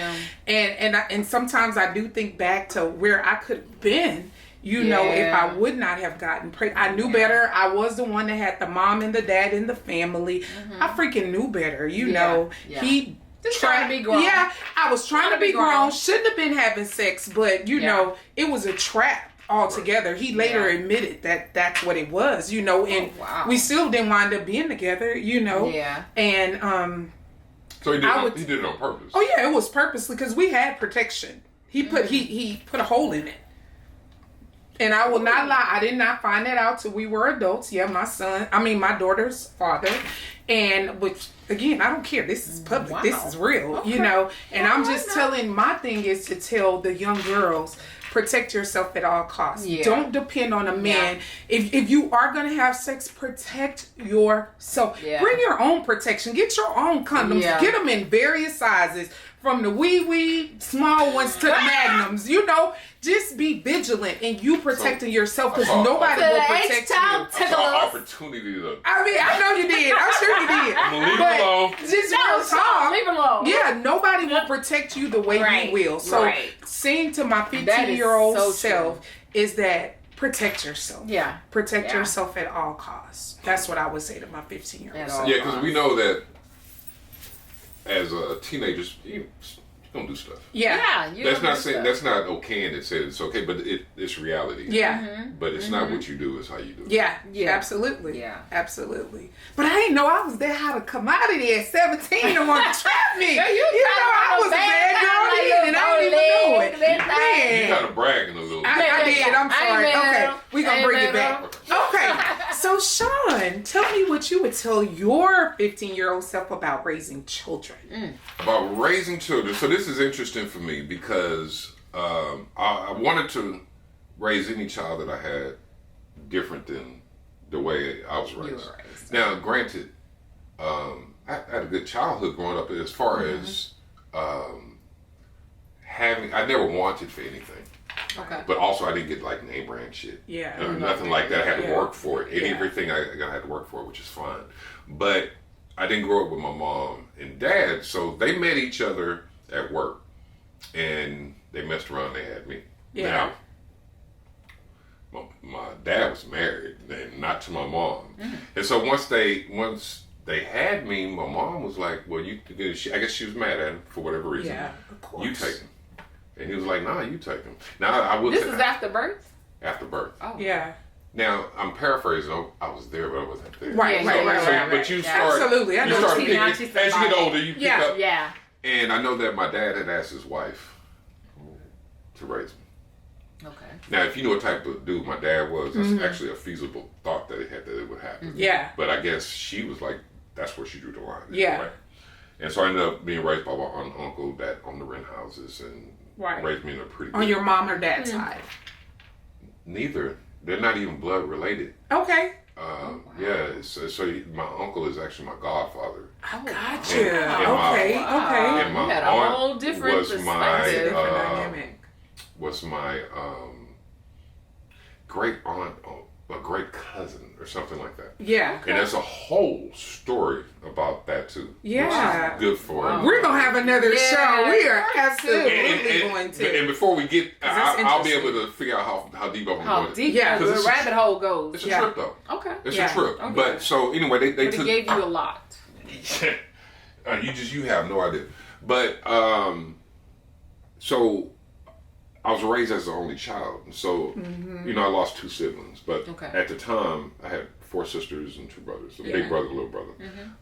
And sometimes I do think back to where I could have been, you know, if I would not have gotten pregnant. I knew better. I was the one that had the mom and the dad in the family. I freaking knew better, you know. He just trying to be grown. Yeah, I was trying to be grown. Shouldn't have been having sex, but you know, it was a trap altogether. He later admitted that that's what it was, you know, and we still didn't wind up being together, you know. And so he did it on purpose. Oh yeah, it was purposely, because we had protection. He put he put a hole in it. And I will not lie, I did not find that out till we were adults. Yeah, my daughter's father. And which, again, I don't care. This is public. This is real, you know. And I'm just telling, my thing is to tell the young girls, protect yourself at all costs. Don't depend on a man. If you are going to have sex, protect yourself. Bring your own protection. Get your own condoms. Get them in various sizes, from the wee small ones to the magnums. You know, just be vigilant and you protecting yourself, because nobody will protect you. I saw opportunity to. I mean, I know you did. I'm sure you did. I'm gonna leave it alone. Just real talk. Leave it alone. Yeah, nobody will protect you the way you will. So saying to my 15-year-old self is that protect yourself. Yeah. Protect yourself at all costs. That's what I would say to my 15-year-old self. Yeah, because we know that as a teenager, you're gonna do stuff. That's not saying that's not okay, and it said it's okay, but it's reality. But it's not what you do, it's how you do it. Absolutely. Absolutely. But I didn't know I was that hot a commodity at 17 and want to trap me. You know, I was a bad girl then, and I didn't even know it. Man. You gotta brag in a little bit. I did. I'm sorry. Okay, we gonna bring it back. Okay. So Chon, tell me what you would tell your 15-year-old self about raising children. About raising children. So this is interesting for me, because I wanted to raise any child that I had different than the way I was raised. Now, granted, I had a good childhood growing up, as far as I never wanted for anything. But also, I didn't get like name brand shit. Nothing like that. I had to work for it. Everything I had to work for, which is fine. But I didn't grow up with my mom and dad, so they met each other at work, and they messed around. They had me. Now, my dad was married, and not to my mom. And so once they had me, my mom was like, "Well, I guess she was mad at him for whatever reason. Of course. You take him." And he was like, "Nah, you take him." Now I would. This is after birth. After birth. Oh. Yeah. Now I'm paraphrasing. I was there, but I wasn't there. Right. But you start. Absolutely. I know. You start picking, as you get older, you pick up. Yeah. And I know that my dad had asked his wife to raise me. Okay. Now, if you know what type of dude my dad was, that's actually a feasible thought that it would happen. Yeah. But I guess she was like, that's where she drew the line. Yeah. Right? And so I ended up being raised by my aunt and uncle that owned the rent houses and raised me in a pretty good on your mom or dad's side? Neither. They're not even blood related. Okay. Yeah. So my uncle is actually my godfather. I got you. Okay. And my had a aunt whole different was dynamic. Was my great aunt, a great cousin, or something like that. Yeah. And there's a whole story about that too. Yeah. Which is good for it. We're gonna have another show. We are absolutely going to. And before we get, I'll be able to figure out how deep I'm going. How deep the rabbit hole goes. It's a trip though. Okay. It's a trip. Okay. But so anyway, they took. It gave you a lot. You have no idea. But so I was raised as the only child, so you know I lost 2 siblings. But at the time, I had 4 sisters and 2 brothers, a big brother, little brother,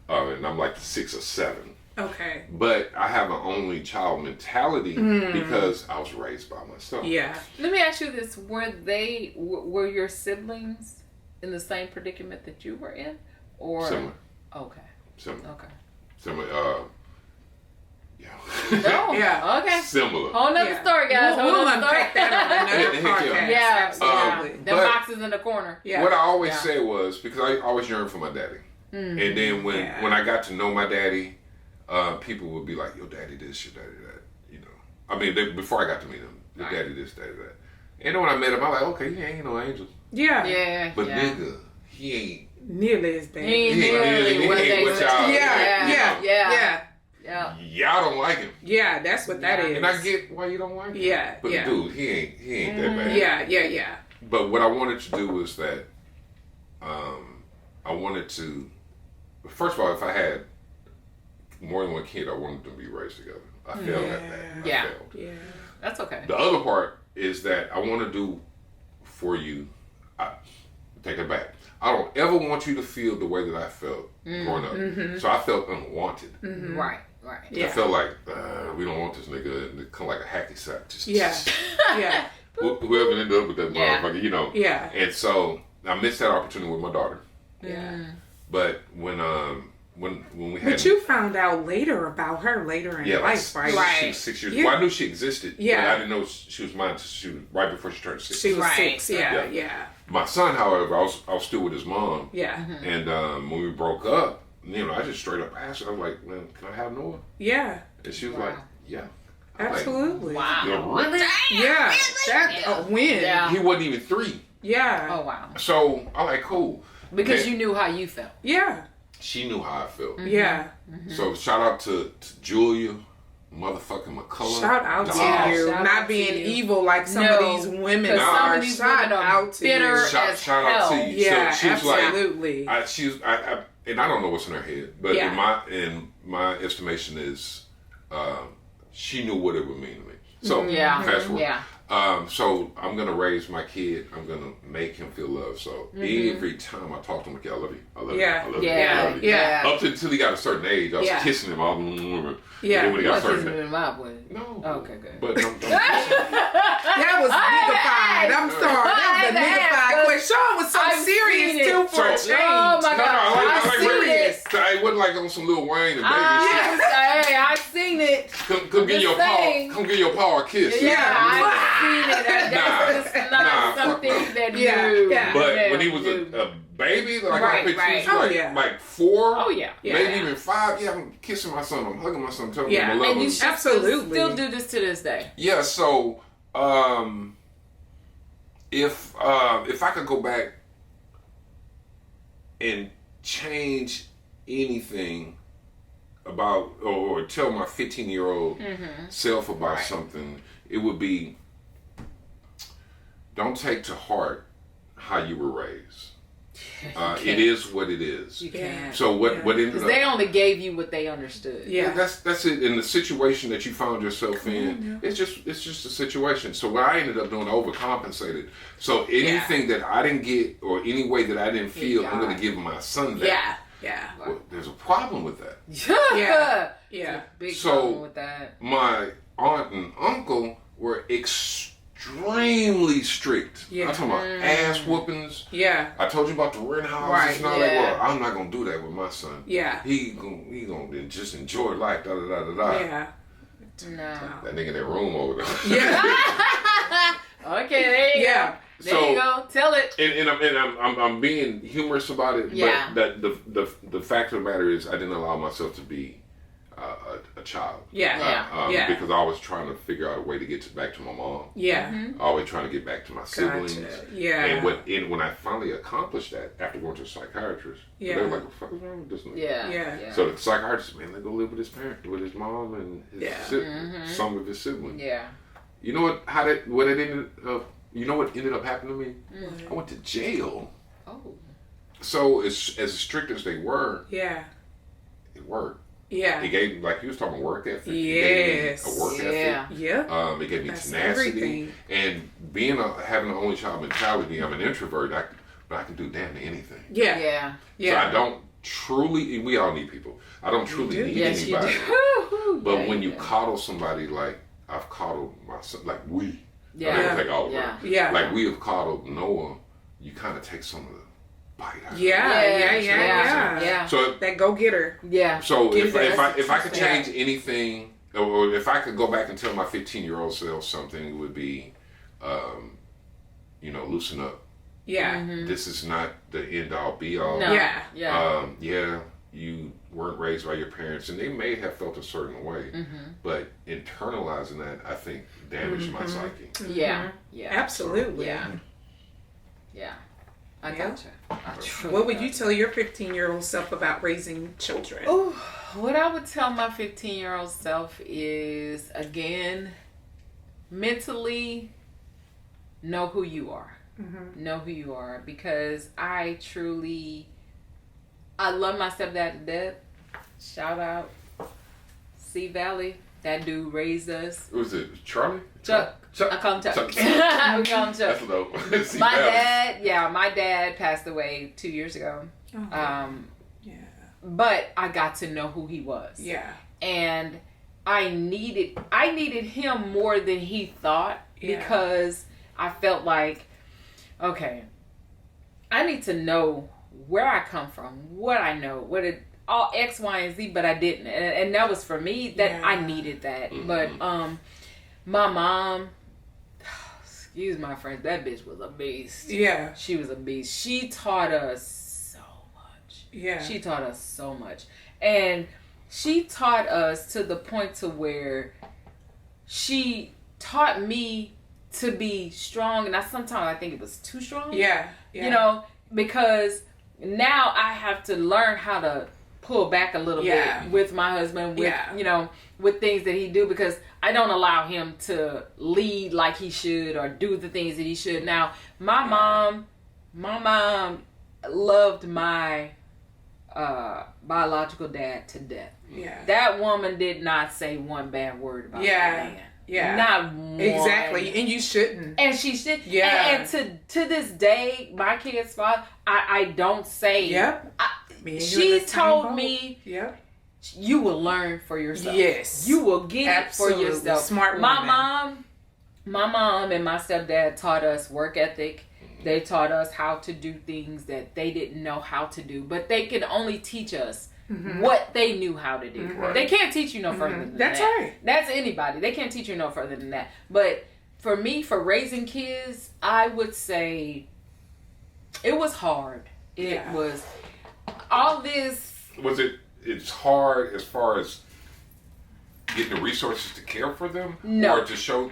and I'm like the 6th or 7th. Okay. But I have an only child mentality because I was raised by myself. Yeah. Let me ask you this: were your siblings in the same predicament that you were in, or Similar. Okay. Similar. Okay. Similar. Yeah. No. Yeah. Okay. Similar. Whole nother story, guys. We'll unpack that on another podcast. Yeah. Absolutely. Them boxes in the corner. Yeah. What I always said was, because I always yearned for my daddy. And then when I got to know my daddy, people would be like, your daddy this, your daddy that. You know. I mean, before I got to meet him, your daddy this, daddy that. And then when I met him, I was like, okay, he ain't no angel. Yeah. Yeah. But nigga, he ain't nearly as bad. He ain't nearly what they what y'all. Yeah. Y'all don't like him. Yeah, that's what that is. And I get why you don't like him. Yeah. But dude, he ain't that bad. Yeah. But what I wanted to do was that I wanted to, first of all, if I had more than one kid, I wanted them to be raised together. I failed at that. I failed. Yeah. That's okay. The other part is that I want to do for you, take it back. I don't ever want you to feel the way that I felt growing up. So I felt unwanted. Right. I felt like, we don't want this nigga. And it come like a hacky sack. Just, Yeah. whoever ended up with that motherfucker, you know. Yeah. And so I missed that opportunity with my daughter. Yeah. But when we had, But you found out later about her later in life, right? She was 6 years. Yeah. Well, I knew she existed. Yeah. But I didn't know she was mine. She was right before she turned 6. She was Right. 6. Yeah. My son, however, I was still with his mom. Yeah. And when we broke up, you know, I just straight up asked her. I was like, "Man, can I have Noah?" Yeah. And she was like, "Yeah." I'm Absolutely. Wow. like, really? Yeah. That's a win. Yeah. He wasn't even 3. Yeah. Oh wow. So I'm like, cool. Because And you knew how you felt. Yeah. she knew how I felt. Yeah. So shout out to Julia, motherfucking McCullough. Shout out to Yeah. you. Shout Not out to being you. evil like some of these women Because some are. of these Shout women are out to bitter you. as Shout out to hell. you. Yeah, So she was absolutely. like, and I don't know what's in her head, but Yeah. in my estimation is, she knew what it would mean to me. So Yeah. fast forward. Yeah. So I'm gonna raise my kid. I'm gonna make him feel love. So every time I talk to him, okay, I love you. I love Yeah. you. I love you. I Yeah. love you. Yeah. Up until he got a certain age, I was Yeah. kissing him all. Yeah. And then when he You got a wasn't certain kissing age, him up with. no. Okay, good. But That was niggified. I'm sorry. That was a niggified question. Sean was so I've seen serious it. too for a So- change. Oh my No, God. I like I've seen serious. it. It wasn't like on some Lil Wayne and baby shit. Hey, I've seen it. Come get your saying. paw. Come get your paw a kiss. Yeah, Yeah. I've seen it. That's just not Nah, something fuck no. that Yeah, you. yeah. But when he was a baby, like I Right, picture right. Oh, like, yeah. like 4, Oh yeah. Yeah. maybe even 5. Yeah, I'm kissing my son. I'm hugging my son. Telling Yeah, him I love And you him. should Absolutely. still do this to this day. Yeah. So if I could go back and change anything about or tell my 15-year-old self about something, it would be, don't take to heart how you were raised. It is what it is. You can't. So what ended Because up, they only gave you what they understood. Yeah. that's it. In the situation that you found yourself in, it's just a situation. So what I ended up doing, I overcompensated. So anything that I didn't get or any way that I didn't feel, I'm going to give my son that. Yeah. Well, there's a problem with that. Yeah. Yeah. Big So- problem with that. My aunt and uncle were extremely strict. Yeah. I'm talking about ass whoopings. Yeah. I told you about the rent house. Right, It's not like, well, I'm not gonna do that with my son. Yeah. He gonna just enjoy life. Da da da da da. Yeah. No. That nigga in that room over there. Yeah. Okay, there you Yeah. go. There you go. Tell it. And I'm being humorous about it. Yeah. But that the fact of the matter is, I didn't allow myself to be a child. Yeah. Yeah. Because I was trying to figure out a way to get back to my mom. Yeah. Always trying to get back to my siblings. Gotcha. Yeah. And when I finally accomplished that, after going to a psychiatrist, they were like, "What the fuck is wrong with this nigga?" Yeah. So the psychiatrist said, "Man, let go live with his parent, with his mom and his some of his siblings." Yeah. You know what? You know what ended up happening to me? I went to jail. Oh. So as strict as they were, Yeah. it worked. Yeah. It gave, like you was talking, work ethic. Yes. It gave me a work ethic. Yeah. It gave me That's tenacity. everything. And having an only child mentality, I'm an introvert, but I can do damn near anything. Yeah. Yeah. Yeah. So I don't truly, we all need people. I don't truly need Yes, anybody. you do. But Yeah, when you do. coddle somebody like I've coddled myself, like we, Yeah. I don't take all of Yeah. it. Yeah. Like we have coddled Noah, you kind of take some of the bite out of it. Yeah. So That go-getter. Yeah. So Give if that I could assistance. change anything, or if I could go back and tell my 15-year-old self something, it would be, loosen up. Yeah. Mm-hmm. This is not the end all be all. No. Yeah. Yeah. You weren't raised by your parents, and they may have felt a certain way, but internalizing that, I think, damaged my psyche. Yeah. Yeah. Absolutely. Yeah. Yeah. I Yeah. gotcha. I truly What would you gotcha. tell your 15-year-old self about raising children? Ooh, what I would tell my 15-year-old self is, again, mentally know who you are. Know who you are, because I love my stepdad to death. Shout out C Valley. That dude raised us. Who was it? Charlie? Chuck. Chuck. I call him Chuck. Chuck. We call him Chuck. That's dope. See, My that my dad passed away 2 years ago. Oh, yeah. But I got to know who he was. Yeah. And I needed him more than he thought, Yeah. because I felt like, okay, I need to know where I come from, what I know, all X, Y, and Z, but I didn't. And that was for me, that Yeah. I needed that. But my mom, excuse my French, that bitch was a beast. Yeah. She was a beast. She taught us so much. Yeah. She taught us so much. And she taught us to the point to where she taught me to be strong. And sometimes I think it was too strong. Yeah. Because now I have to learn how to pull back a little bit with my husband, with things that he do, because I don't allow him to lead like he should or do the things that he should. Now, my mom loved my biological dad to death. Yeah. That woman did not say one bad word about that man. Yeah. Not one. Exactly. And you shouldn't. And she should. Yeah. And to this day, my kid's father, I don't say. Yep. Me and you in She the same told boat. me, Yep. you will learn for yourself. Yes. You will get Absolutely. it for yourself. Smart My woman. mom and my stepdad taught us work ethic. They taught us how to do things that they didn't know how to do, but they could only teach us what they knew how to do. Right. They can't teach you no further than That's that. right. That's anybody. They can't teach you no further than that. But for me, for raising kids, I would say it was hard. It was all this. Was it? It's hard as far as getting the resources to care for them, No. or to show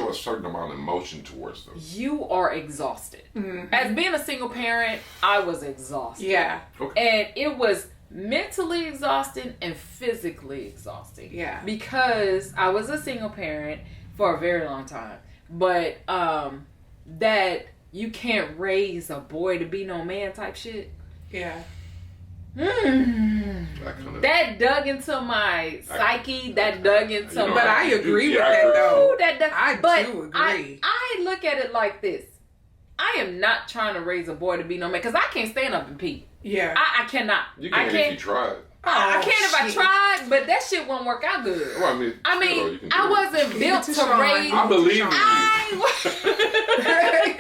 a certain amount of emotion towards them. You are exhausted. As being a single parent, I was exhausted. Yeah. Okay. And it was mentally exhausting and physically exhausting. Yeah. Because I was a single parent for a very long time. But that you can't raise a boy to be no man type shit. Yeah. That dug into my psyche. That dug into my. But I agree with I that agree. though. Ooh, that dug. I but do agree. I look at it like this. I am not trying to raise a boy to be no man, because I can't stand up and pee. Yeah. I cannot. You I can can't. if you tried. I can if I shit. tried, but that shit won't work out good. Well, I you can mean, do I it. wasn't built to Sean. raise. I believe in you. I was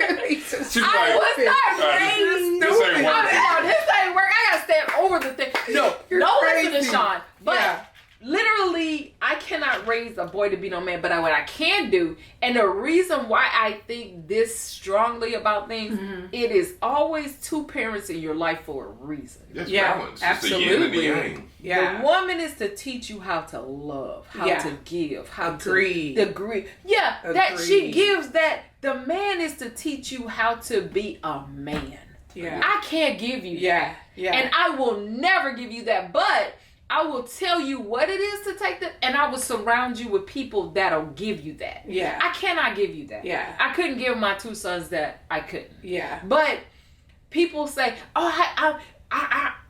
not raised. This ain't working. No, this ain't work. I gotta stand over the thing. No, You're no, listen to crazy. Sean. But Yeah. literally, I cannot raise a boy to be no man. But what I can do, and the reason why I think this strongly about things, it is always two parents in your life for a reason. It's Yeah, balance. It's the yin and the absolutely. yang. Yeah. The woman is to teach you how to love, how Yeah. to give, how Agreed. to agree. Yeah, that she Agreed. gives that. The man is to teach you how to be a man. Yeah. I can't give you Yeah. that. Yeah. And I will never give you that. But I will tell you what it is to take that, and I will surround you with people that'll give you that. Yeah. I cannot give you that. Yeah. I couldn't give my two sons that. I couldn't. Yeah. But people say, "Oh,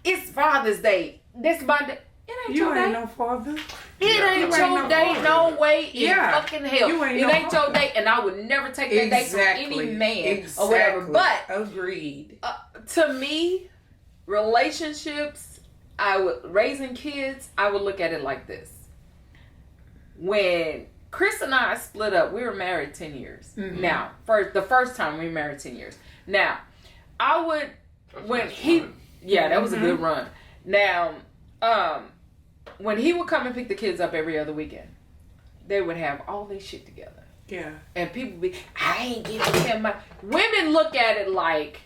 it's Father's Day. This my day." It ain't You your ain't day. no father. It ain't your day, no way in fucking hell. You ain't it no ain't your day, and I would never take that day from any man or whatever. But agreed. To me, relationships, raising kids, I would look at it like this. When Chris and I split up, we were married 10 years. Mm-hmm. Now, the first time we were married 10 years. Now, I would, that was a good run. Now, when he would come and pick the kids up every other weekend, they would have all their shit together. Yeah. And people be, I ain't giving him my... Women look at it like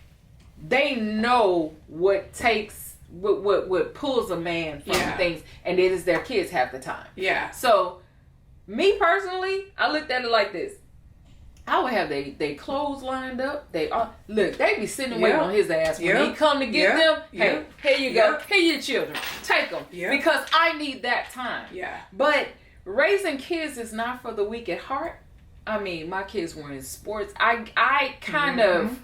they know what takes, what pulls a man from things, and it is their kids half the time. Yeah. So, me personally, I looked at it like this. I would have they clothes lined up. They be sitting waiting on his ass when he come to get them. Hey, here you go. Here your children. Take them because I need that time. Yeah. But raising kids is not for the weak at heart. I mean, my kids were in sports. I kind of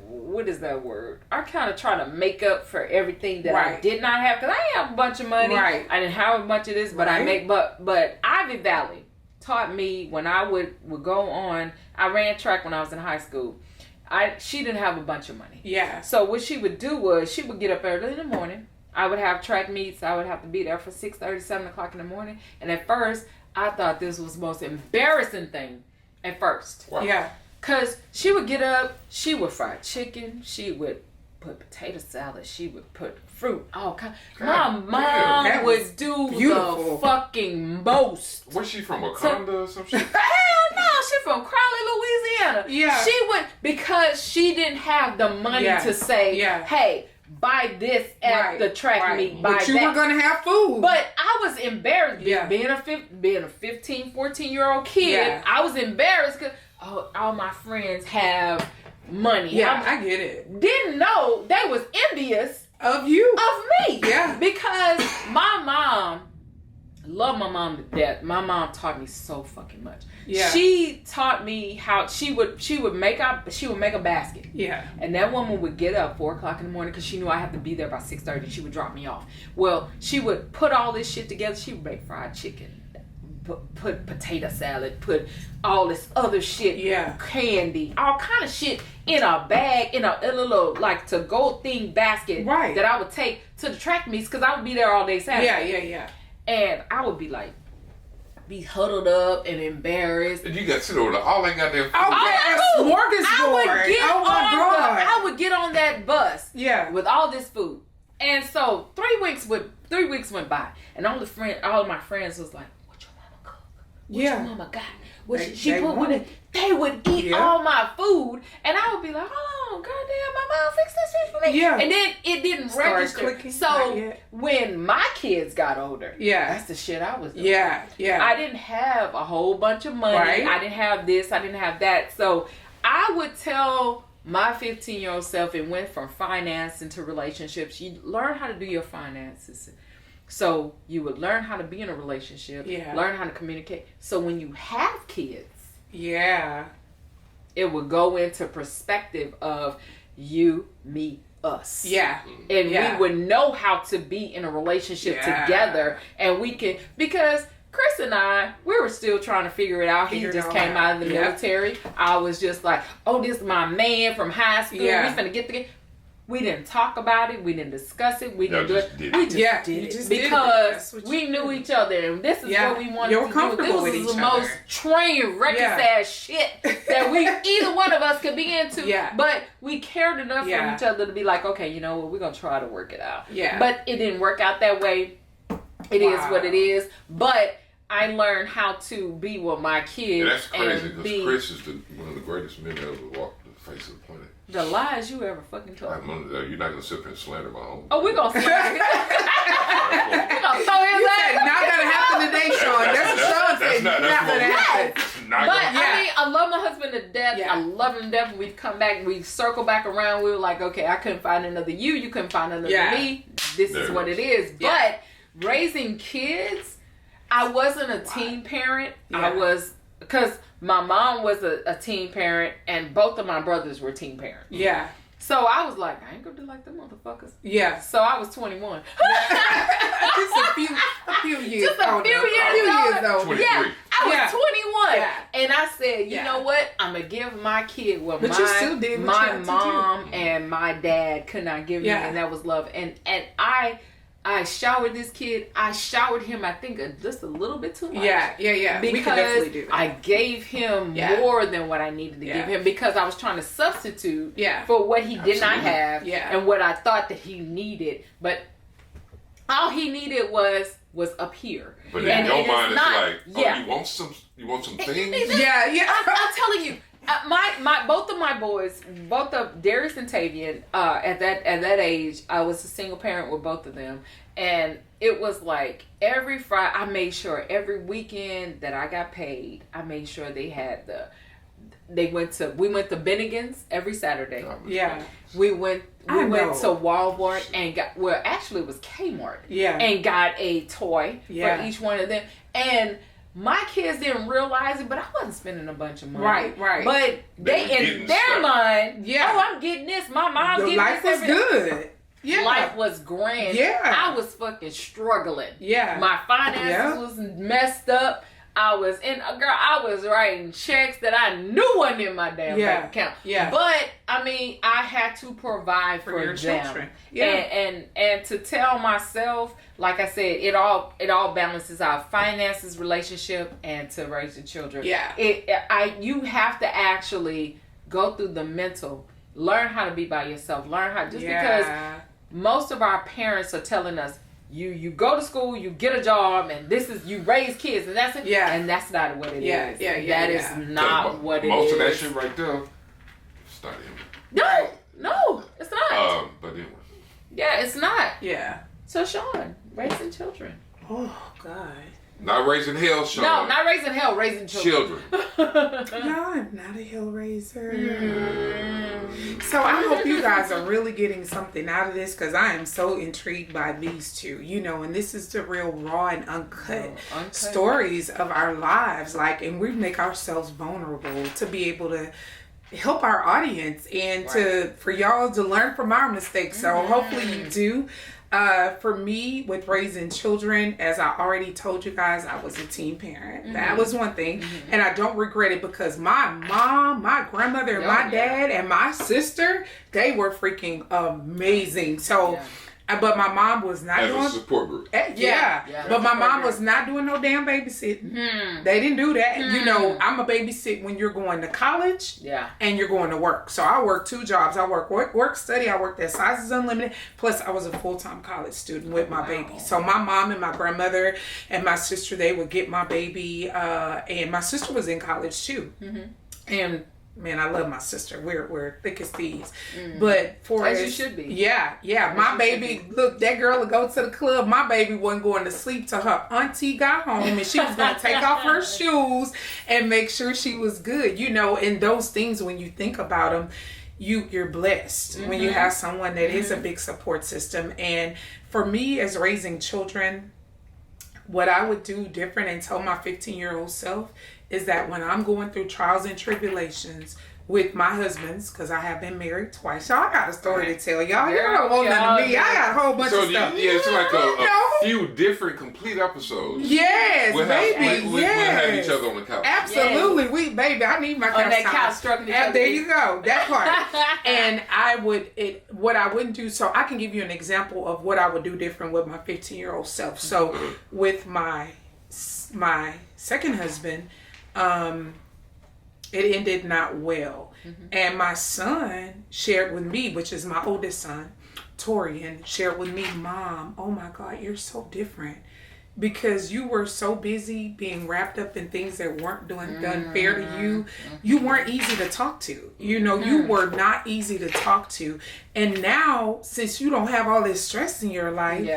what is that word? I kind of try to make up for everything that I did not have because I didn't have a bunch of money. Right. I didn't have a bunch of this, but I make but Ivy Valley taught me when I would go on. I ran track when I was in high school. She didn't have a bunch of money. Yeah. So what she would do was she would get up early in the morning. I would have track meets. I would have to be there for 6:30, 7 o'clock in the morning. And at first, I thought this was the most embarrassing thing. At first. Wow. Yeah. Because she would get up. She would fry chicken. She would put potato salad. She would put fruit. All kind. My mom would do the fucking most. Where's she from? Wakanda or some shit? Hell no, she from Crowley, Louisiana. Yeah. She would because she didn't have the money to say, hey, buy this at the track meet. Buy but you were gonna have food. But I was embarrassed being a 15, 14-year-old kid. Yeah. I was embarrassed because all my friends have money. Yeah, I get it. Didn't know they was envious of you. Of me. Yeah. Because my mom, love my mom to death. My mom taught me so fucking much. Yeah. She taught me how she would make a basket. Yeah. And that woman would get up 4 o'clock in the morning because she knew I had to be there by 6:30. She would drop me off. Well, she would put all this shit together. She would make fried chicken. Put potato salad, put all this other shit, candy, all kind of shit in a bag, in a little like to go thing basket that I would take to the track meets because I would be there all day Saturday. Yeah. And I would be huddled up and embarrassed. And you got to sit over all that goddamn food. I would get on that bus with all this food. And so 3 weeks went by and all of my friends was like, what your mama got? What she put with it? They would eat all my food, and I would be like, "Oh, goddamn, my mom fixed this shit for me." Yeah. And then it didn't register. Clicking. So when my kids got older, that's the shit I was doing. Yeah. I didn't have a whole bunch of money. Right. I didn't have this. I didn't have that. So I would tell my 15-year-old self, it went from finance into relationships. You learn how to do your finances. So you would learn how to be in a relationship, learn how to communicate. So when you have kids, it would go into perspective of you, me, us. Yeah. And we would know how to be in a relationship together. And we can, because Chris and I, we were still trying to figure it out. He just came out of the military. I was just like, oh, this is my man from high school. We finna get together. We didn't talk about it. We didn't discuss it. We didn't do it. We just did it because we knew each other, and this is what we wanted to do. This is the most train wreck ass shit that either one of us could be into. Yeah. But we cared enough for each other to be like, okay, you know what? We're gonna try to work it out. Yeah. But it didn't work out that way. It is what it is. But I learned how to be with my kids. And that's crazy because Chris is one of the greatest men that ever walked the face of the planet. The lies you ever fucking told. You're not gonna sit up and slander my own. Oh, we're gonna slander him. We're gonna throw his ass. Not gonna happen today, Chon. That's what Chon said. Not gonna happen. I mean, I love my husband to death. Yeah. I love him to death. We've come back. We circle back around. We were like, okay, I couldn't find another you. You couldn't find another me. This is what it is. Yeah. But raising kids, I wasn't a teen parent. I was because my mom was a teen parent, and both of my brothers were teen parents. Yeah. So I was like, I ain't gonna do like them motherfuckers. Yeah. So I was 21. Just a few years. Just a few years older. 23. Yeah, I was 21. Yeah. And I said, you Yeah. know what? I'm gonna give my kid what But you still did what my you had to mom do. and my dad could not give me, and that was love. And I showered this kid. I showered him, I think, just a little bit too much. Yeah. Because we can definitely do that. I gave him more than what I needed to give him, because I was trying to substitute for what he did not have and what I thought that he needed. But all he needed was up here. But in your mind, it's like, you want some things? Yeah. I'm telling you. Both of my boys, both of Darius and Tavian, at that age, I was a single parent with both of them, and it was like every Friday, I made sure every weekend that I got paid, I made sure they had we went to Bennigan's every Saturday. Yeah. We went to Walmart and actually it was Kmart. Yeah. And got a toy for each one of them. And my kids didn't realize it, but I wasn't spending a bunch of money. Right. But they in their mind, yeah. Oh, I'm getting this. My mom's getting life this. Life was good. Yeah. Life was grand. Yeah. I was fucking struggling. Yeah. My finances was messed up. I was writing checks that I knew wasn't in my damn bank account. Yeah. But I mean, I had to provide for your them. children. Yeah. And to tell myself, like I said, it all balances out: finances, relationship, and to raise the children. Yeah. You have to actually go through the mental, learn how to be by yourself, because most of our parents are telling us, you go to school, you get a job, and you raise kids, and that's it. Yeah. And that's not what it is. That is not what it is. Most of that shit right there started him. No, it's not. But anyway. Yeah, it's not. Yeah. So Chon, raising children. Oh God. Not raising hell, Chon. No, not raising hell, raising children. No, I'm not a hell raiser. So I hope you guys are really getting something out of this, because I am so intrigued by these two, and this is the real raw and uncut stories of our lives. And we make ourselves vulnerable to be able to help our audience and for y'all to learn from our mistakes. So hopefully you do. For me, with raising children, as I already told you guys, I was a teen parent. That was one thing. And I don't regret it, because my mom, my grandmother, and my dad, and my sister, they were freaking amazing. So, but my mom was not doing... As a support group. But my mom was not doing no damn babysitting. They didn't do that. I'm a babysit when you're going to college and you're going to work. So I work 2 jobs. I work study. I worked at Sizes Unlimited. Plus I was a full-time college student with my baby. So my mom and my grandmother and my sister, they would get my baby. And my sister was in college too. And... man, I love my sister. We're thick as thieves. But as you should be. Yeah. My baby, look, that girl would go to the club. My baby wasn't going to sleep till her auntie got home, and she was going to take off her shoes and make sure she was good. And those things, when you think about them, you're blessed when you have someone that is a big support system. And for me, as raising children, what I would do different and tell my 15-year-old self is that when I'm going through trials and tribulations with my husbands, because I have been married twice. Y'all, I got a story to tell y'all. Y'all don't want none of me. I got a whole bunch of stuff. It's like a few different complete episodes. Yes, we'll baby. We'll have each other on the couch. Absolutely. Baby, I need my couch. On that couch struggling. There you go. That part. And what I wouldn't do, so I can give you an example of what I would do different with my 15-year-old self. So with my second husband, it ended not well. And my son shared with me, which is my oldest son, Torian, shared with me, Mom, oh my God, you're so different. Because you were so busy being wrapped up in things that weren't done fair to you. You weren't easy to talk to. You were not easy to talk to. And now, since you don't have all this stress in your life,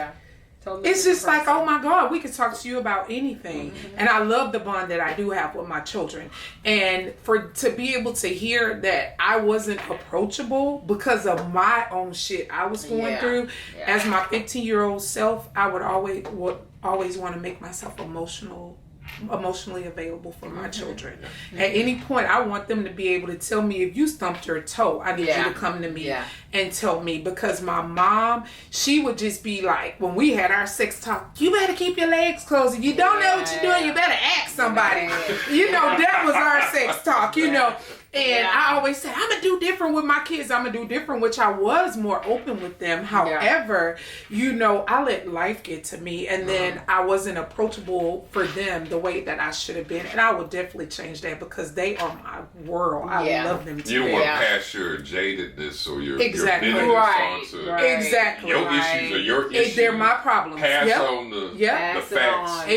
totally it's just like, oh my God, we could talk to you about anything. And I love the bond that I do have with my children. And to be able to hear that I wasn't approachable because of my own shit I was going through, as my 15-year-old self, I would always want to make myself emotional emotionally available for my children. At any point, I want them to be able to tell me, if you stumped your toe, I need you to come to me and tell me. Because my mom, she would just be like, when we had our sex talk, you better keep your legs closed. If you don't know what you're doing, you better ask somebody. You know, that was our sex talk, you know. And I always said, I'm going to do different with my kids. I'm going to do different, which I was more open with them. However, you know, I let life get to me. And then I wasn't approachable for them the way that I should have been. And I would definitely change that because they are my world. I love them too. You don't want to pass your jadedness or your exactly. your right. Exactly. Your issues are your issues. They're my problems. Pass on the facts. On,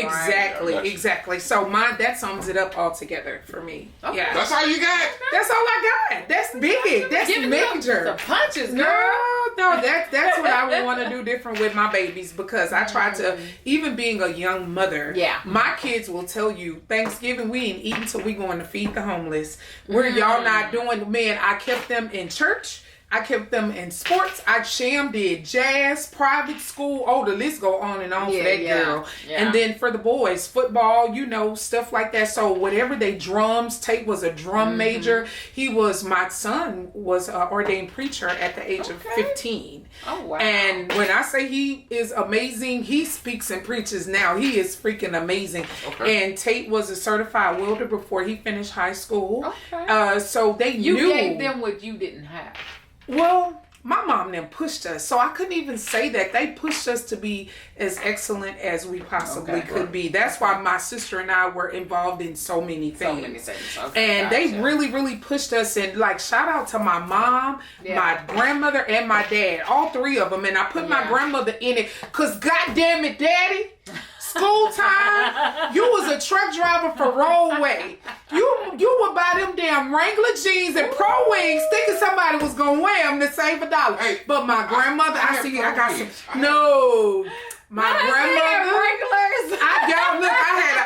exactly. So that sums it up all together for me. Okay. Yeah. That's all you got? That's all I got. That's big. That's major. The punches, girl. No, that's what I would want to do different with my babies, because I try to, even being a young mother, my kids will tell you, Thanksgiving, we ain't eating till we going to feed the homeless. Y'all not doing, man, I kept them in church. I kept them in sports. I did jazz, private school. Oh, the list go on and on for that girl. Yeah. And then for the boys, football, you know, stuff like that. So whatever drums, Tate was a drum major. My son was an ordained preacher at the age of 15. Oh, wow. And when I say he is amazing, he speaks and preaches now. He is freaking amazing. Okay. And Tate was a certified welder before he finished high school. Okay. So you gave them what you didn't have. Well, my mom then pushed us, so I couldn't even say that. They pushed us to be as excellent as we possibly could be. That's why my sister and I were involved in so many things. And they really, really pushed us. And like, shout out to my mom, my grandmother, and my dad. All three of them. And I put my grandmother in it, because goddamn it, Daddy, school time, you was a truck driver for Rollway. You would buy them damn Wrangler jeans and Pro Wings thinking somebody was gonna wear them to save $1. Hey, but my grandmother, my grandmother,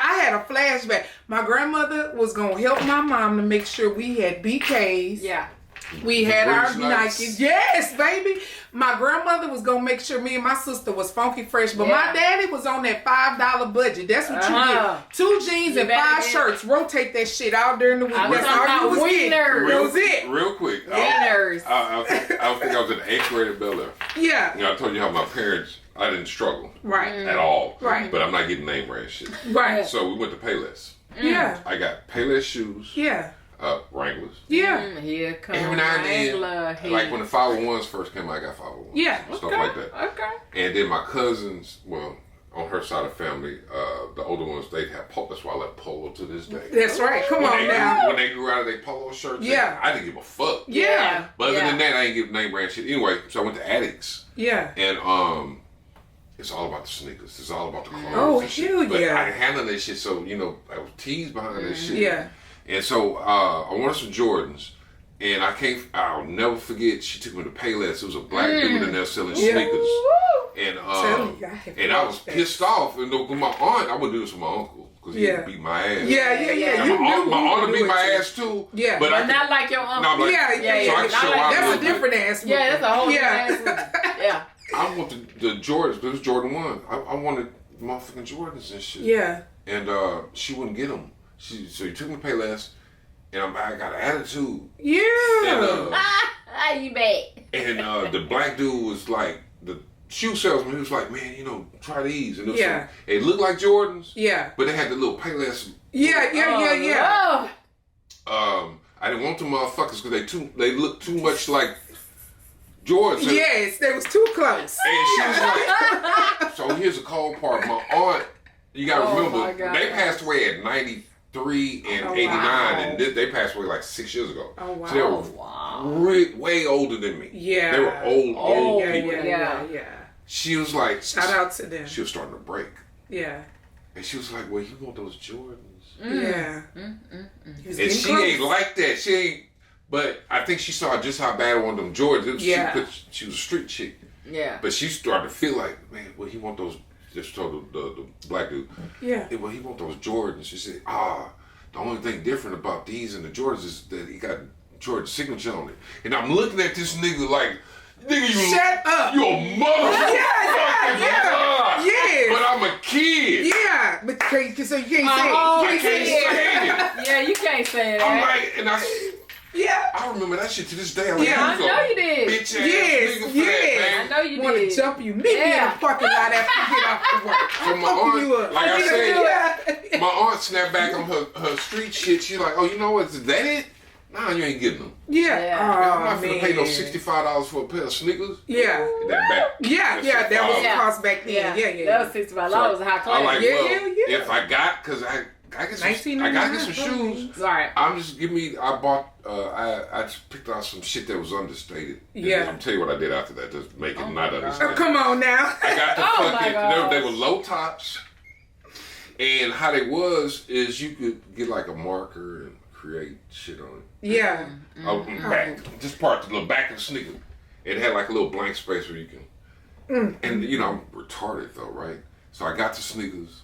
I had a flashback. My grandmother was gonna help my mom to make sure we had BKs. Yeah. We had our Nikes. Yes, baby. My grandmother was going to make sure me and my sister was funky fresh. But my daddy was on that $5 budget. That's what you get. 2 jeans and 5 shirts. Rotate that shit out during the week. That's all you was getting. That was it. Real quick. Wieners. I think I was in the 8th grade at Bel Air. Yeah. You know, I told you how my parents, I didn't struggle. Right. At all. Right. But I'm not getting name brand shit. Right. So we went to Payless. Yeah. I got Payless shoes. Yeah. Wranglers. Yeah. Here comes every now and then, Wrangler. like when the 501s first came out, I got 501s. Yeah. Stuff like that. Okay. And then my cousins, well, on her side of the family, the older ones, they have polo. That's why I like polo to this day. That's right. Come on now. When they grew out of their polo shirts, I didn't give a fuck. Yeah. But other than that, I ain't give name brand shit. Anyway, so I went to Addicts. Yeah. And it's all about the sneakers. It's all about the clothes. Oh, and shit. hell But yeah. I handled that shit, so, you know, I was teased behind that shit. Yeah. And so I wanted some Jordans, and I'll never forget, she took me to Payless. It was a black dude in there selling sneakers. And I was pissed off. And with my aunt, I would do this with my uncle, because he would beat my ass. Yeah. My aunt would beat my ass too. Yeah. But not like your uncle. No, yeah. So I show out that's a different ass. Yeah, that's a whole different ass. Yeah. I want the Jordans, but it was Jordan 1. I wanted motherfucking Jordans and shit. Yeah. And she wouldn't get them. So he took me to Payless, and I got an attitude. Yeah. And, you bet. And the black dude was like, the shoe salesman, he was like, man, you know, try these. And it looked like Jordans. Yeah. But they had the little Payless. Yeah. I didn't want them motherfuckers because they look too much like Jordans. Yes, they was too close. And she was like, so here's the cold part. My aunt, you gotta remember, they passed away at 93 and 89, and they passed away like 6 years ago. Oh, wow. So they were way older than me. Yeah. They were old people. Yeah. She was like, shout out to them. She was starting to break. Yeah. And she was like, well, you want those Jordans? Yeah. And she ain't like that. She ain't, but I think she saw just how bad I wanted them Jordans. She was a street chick. Yeah. But she started to feel like, man, well, he want those. Just told the black dude. Yeah. Well, he want those Jordans. She said, the only thing different about these and the Jordans is that he got Jordan's signature on it. And I'm looking at this nigga like, Nigga, you Shut up. You a motherfucker. Yeah. But I'm a kid. Yeah, but so you can't say it. I can't say it. Yeah, you can't say that. I'm like, and I remember that shit to this day. I'm like, I know you did. Bitch ass nigga for that, I know you Want to did. jump you, meet me in the parking lot after you get off the work. So my aunt, like I said, yeah. my aunt snapped back on her street shit. She's like, oh, you know what? Is that it? Nah, you ain't getting them. Yeah. I'm not gonna pay no $65 for a pair of sneakers. Yeah. That back. Yeah, that was the cost back then. Yeah. That was $65. That was a high class. I'm like, Yeah. if I got, cause I gotta get some shoes. Right. I'm just I bought. I just picked out some shit that was understated. Yeah. I'm tell you what I did after that. Just make it not understated. Oh, come on now. I got the fucking. They were low tops, and how they was is you could get like a marker and create shit on it. Yeah. Back, just part the little back of the sneaker. It had like a little blank space where you can. And you know I'm retarded though, right? So I got the sneakers,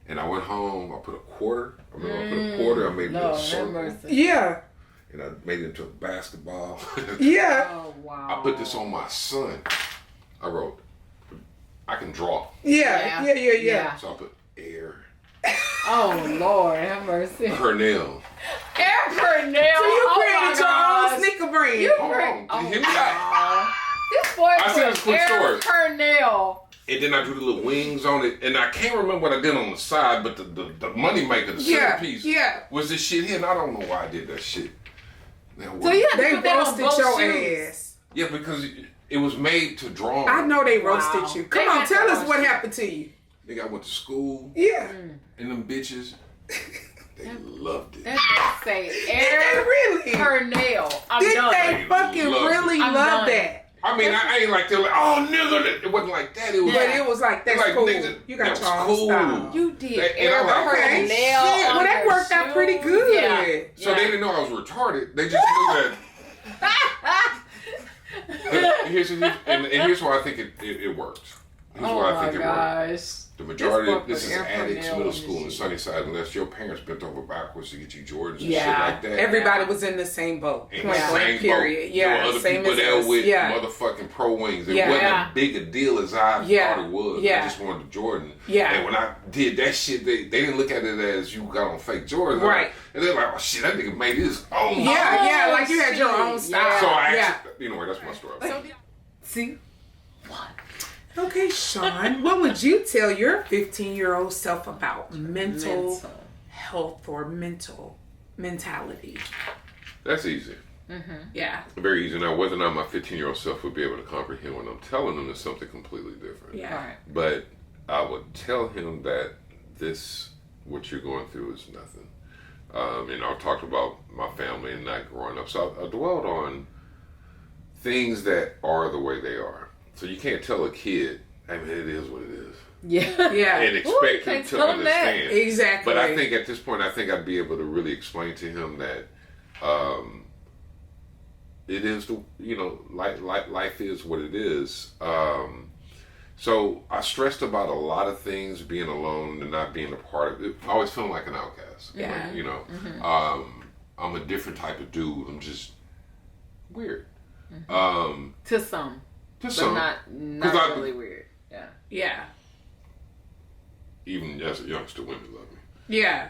and I went home. I put a quarter. I put a quarter. I made it a circle. Yeah. And I made it into a basketball. Yeah. Oh wow. I put this on my son. I wrote, I can draw. Yeah. So I put air. Oh Lord, have mercy. Pernell. Air Pernell. So you created your own sneaker brand. Hear me out. This boy I said it's a quick story. Pernell. And then I drew the little wings on it, and I can't remember what I did on the side, but the money maker, the centerpiece, was this shit here, and I don't know why I did that shit. So you had to they put that on roasted both your shoes. ass. Yeah, because it was made to draw. I know they roasted you. Come on, tell us what happened to you. Nigga, I went to school. Yeah. And them bitches, they loved it. That say Did Air they really? Pernell. I'm Did done. they fucking really love that? I mean, I ain't like, they're like, oh, nigga. It wasn't like that. It was But it was like, that's like, cool. Nigga, You got that your own was cool. style. You did And Air I'm like, okay. Pernell. Shit, well, that worked out pretty good. Yeah. So they didn't know I was retarded. They just knew that. And here's why I think it worked. Here's why I think it worked. The majority of this is addicts, middle school, and Sunnyside, unless your parents bent over backwards to get you Jordans and shit like that. Everybody was in the same boat. In Point the blank, same period. boat. Yeah, There were other same people as there us. with Yeah. motherfucking pro wings. It Yeah. wasn't as big a deal as I thought it was. Yeah. I just wanted the Jordan. Yeah. And when I did that shit, they didn't look at it as you got on fake Jordans. Right. And they're like, oh shit, that nigga made his own. Yeah, like you had your own style. So I actually, anyway, that's my story. See? Okay, Chon, what would you tell your 15-year-old self about mental health or mental mentality? That's easy. Yeah. Very easy. Now, whether or not my 15-year-old self would be able to comprehend what I'm telling them is something completely different. Yeah. But I would tell him that what you're going through is nothing. And I talked about my family and not growing up. So I dwelled on things that are the way they are. So you can't tell a kid, I mean, it is what it is. Yeah. And expect him to understand. Exactly. But I think at this point, I'd be able to really explain to him that it is life is what it is. So I stressed about a lot of things, being alone and not being a part of it. I always feeling like an outcast. Yeah. Like, I'm a different type of dude. I'm just weird. To some. But not really weird. Yeah. Yeah. Even as a youngster, women love me. Yeah.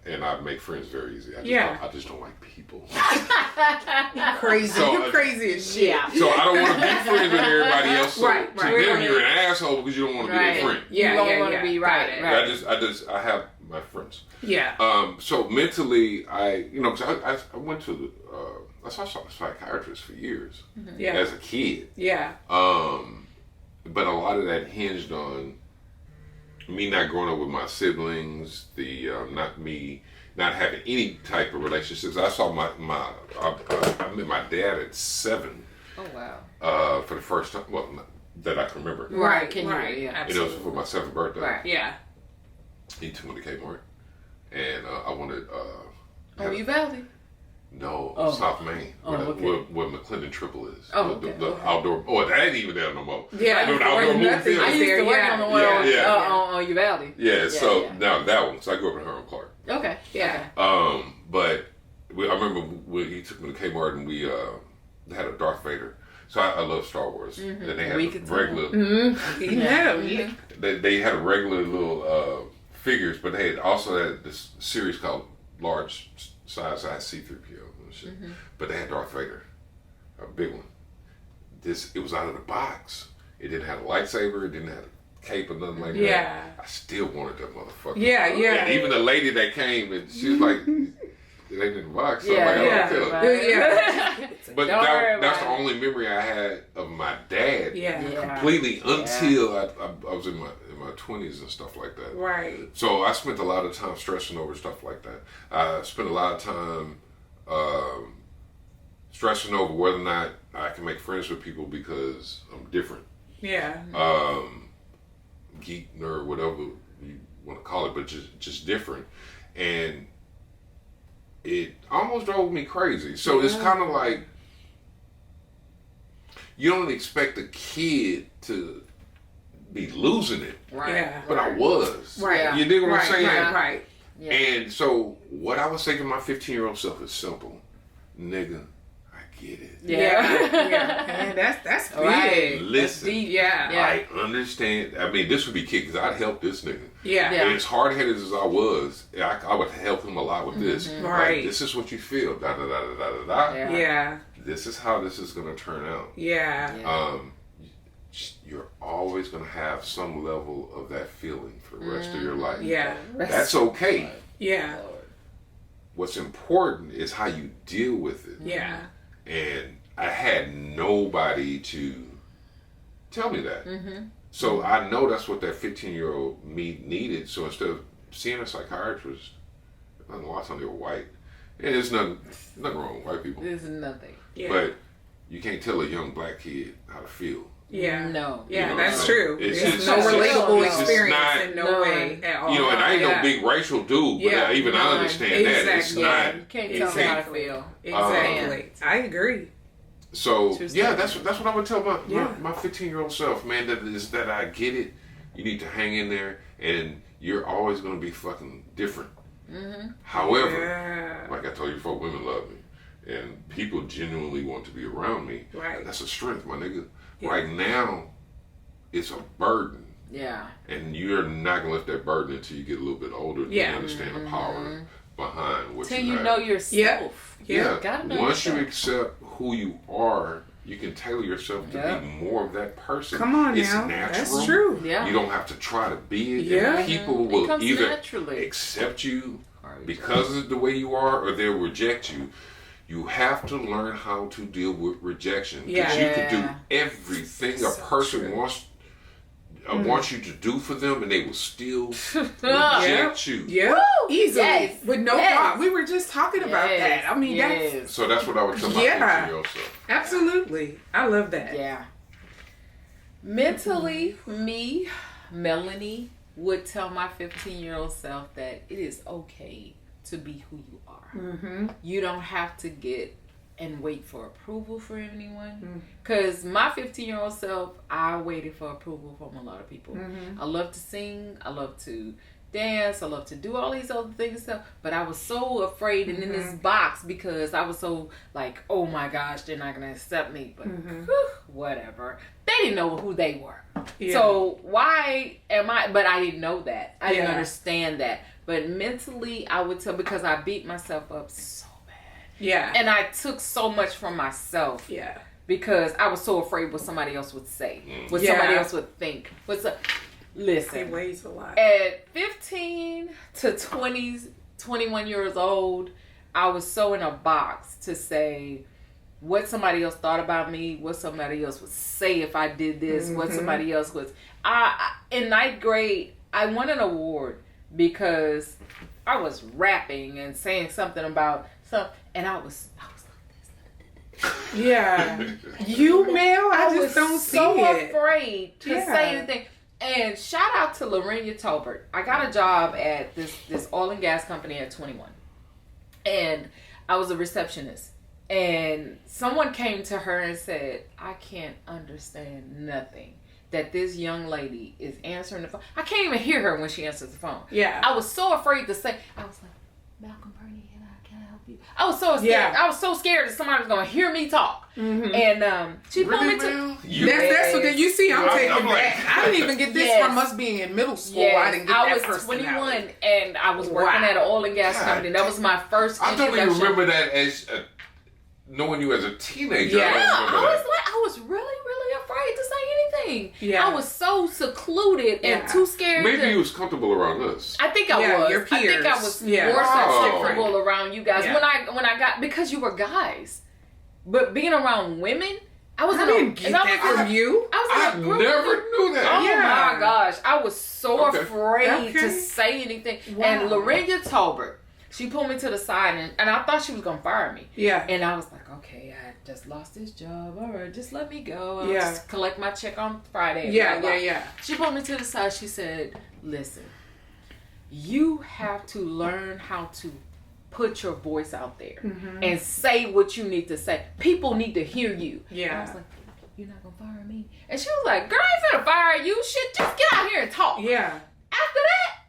And I make friends very easy. I just don't like people. You're crazy. You're crazy as shit. Yeah. So I don't want to be friends with everybody else. So Right. to them, you're an asshole because you don't want to be their friend. Yeah, you don't want to be right. I have my friends. Yeah. So mentally, because I went to I saw a psychiatrist for years as a kid. Yeah. But a lot of that hinged on me not growing up with my siblings, not having any type of relationships. I saw I met my dad at 7. Oh wow. For the first time, well, that I can remember. Right. And it was for my 7th birthday. Right. Yeah. He took me to Kmart, and I wanted. Uvalde? No, South Main, where McClendon Triple is. The outdoor. Oh, that ain't even there no more. Yeah, the outdoor movie theater. I used to work on the one on Uvalde. Yeah, now that one. So I grew up in Hiram Clark. Okay. Yeah. But I remember when he took me to Kmart and we had a Darth Vader. So I love Star Wars. Mm-hmm. And they had We a could regular. Yeah. They had a regular little figures, but they had also had this series called Large Size C-3PO and shit. But they had Darth Vader, a big one. It was out of the box. It didn't have a lightsaber. It didn't have a cape or nothing like that. Yeah. I still wanted that motherfucker. Yeah, yeah. And even the lady that came, and she was like, it ain't in the box. So Yeah, I'm like, I don't yeah, feel it. Yeah. But Don't worry that's the about it. only memory I had of my dad. Yeah. Completely until I was in my 20s and stuff like that. Right. So I spent a lot of time stressing over stuff like that. I spent a lot of time stressing over whether or not I can make friends with people because I'm different. Yeah. Geek, nerd, whatever you want to call it, but just different. And it almost drove me crazy. So it's kind of like, you don't expect a kid to be losing it. Right. Yeah. But I was. Right. You dig what I'm saying? Right. Yeah. And so what I was saying to my 15-year-old self is simple. Nigga, I get it. Yeah. Man, that's big. Right. Listen. Yeah. I understand. I mean, this would be kid because I'd help this nigga. Yeah. Yeah. And as hard-headed as I was, I would help him a lot with this. Right. Like, this is what you feel. Da da da da da da da. Yeah. Yeah. This is how this is going to turn out. Yeah. You're always going to have some level of that feeling for the rest of your life. Yeah. That's okay. Yeah. What's important is how you deal with it. Yeah. And I had nobody to tell me that. So I know that's what that 15-year-old me needed. So instead of seeing a psychiatrist, a lot of times they were white. And there's nothing wrong with white people. There's nothing. Yeah. But you can't tell a young black kid how to feel. Yeah. No. Yeah, You know, that's so true. it's It's just- no it's relatable just experience not- in no way at all. You know, and I ain't Yeah. no big racial dude, but Yeah, even I none. understand that. It's Exactly. not. You can't tell me how to feel. Exactly. I agree. So True yeah, story. that's what I would tell Yeah. my 15-year-old self, man. That I get it. You need to hang in there, and you're always gonna be fucking different. However, Yeah. like I told you before, women love me, and people genuinely want to be around me. Right. That's a strength, my nigga. Yeah. Right now, it's a burden, Yeah. and you're not gonna lift that burden until you get a little bit older. And Yeah. you understand the power behind what Till you you have. know yourself. Yeah. Gotta know Once yourself. you accept who you are, you can tailor yourself to Yeah. be more of that person. Come on it's now. natural. That's true. Yeah. You don't have to try to be it. Yeah. And people It will comes either naturally. accept you Or because of the way you are, or they'll reject you. You have to learn how to deal with rejection. Yeah. Because you can do Yeah. everything a So person true. wants you to do for them, and they will still Yeah. reject you. Yeah. Woo! Easily. Yes. With no Yes. thought. We were just talking about Yes. that. I mean, that's Yes. So that's what I would tell my Yeah. 15-year-old self. absolutely. I love that. Yeah. Mentally, me, Melanie, would tell my 15-year-old self that it is okay to be who you are. Mm-hmm. You don't have to get and wait for approval for Mm. anyone. Because my 15-year-old self, I waited for approval from a lot of people. Mm-hmm. I love to sing. I love to dance. I love to do all these other things and stuff. But I was so afraid and in this box because I was so like, oh my gosh, they're not going to accept me. But whew, whatever. They didn't know who they were. Yeah. So why am I? But I didn't know that. I didn't Yeah. understand that. But mentally, I would tell, because I beat myself up so bad. Yeah. And I took so much from myself Yeah. because I was so afraid what somebody else would say, what Yeah. somebody else would think. It Listen, weighs a lot. at 15 to 21 years old, I was so in a box to say what somebody else thought about me, what somebody else would say if I did this, what somebody else was. In ninth grade, I won an award because I was rapping and saying something about something, and I was like this. Yeah. You, Mel, I just was don't see so it. afraid to Yeah. say anything. And shout out to Lorena Tolbert. I got a job at this oil and gas company at 21. And I was a receptionist. And someone came to her and said, I can't understand nothing that this young lady is answering the phone. I can't even hear her when she answers the phone. Yeah. I was so afraid to say, I was like, Malcolm Bernie, can I help I was so scared. Yeah. I was so scared that somebody was gonna hear me talk. And she pulled me to. That's what you see. I'm taking I'm like- back. I didn't even get this from us being in middle school. I didn't get that was personality. 21 and I was working at an oil and gas company. That was my first. I don't even remember that as knowing you as a teenager. Yeah. I was really afraid to say anything. Yeah. I was so secluded and too scared. Maybe you was comfortable around us. I think I was. Your peers. I think I was Yeah. more Oh. so comfortable around you guys when I got, because you were guys, but being around women, I was I in a, didn't get and I that was in from a- you. I was I in a group. never knew that. Oh Yeah. my gosh, I was so Okay. afraid to Okay. say anything. Wow. And Lorena Tolbert, she pulled me to the side, and I thought she was gonna fire me. Yeah. And I was like, okay, I just lost this job. All right, just let me go. I'll Yeah. just collect my check on Friday. Yeah, blah, blah. yeah. She pulled me to the side. She said, listen, you have to learn how to put your voice out there and say what you need to say. People need to hear you. Yeah. And I was like, you're not gonna fire me. And she was like, girl, I ain't finna fire you. Shit, just get out here and talk. Yeah. After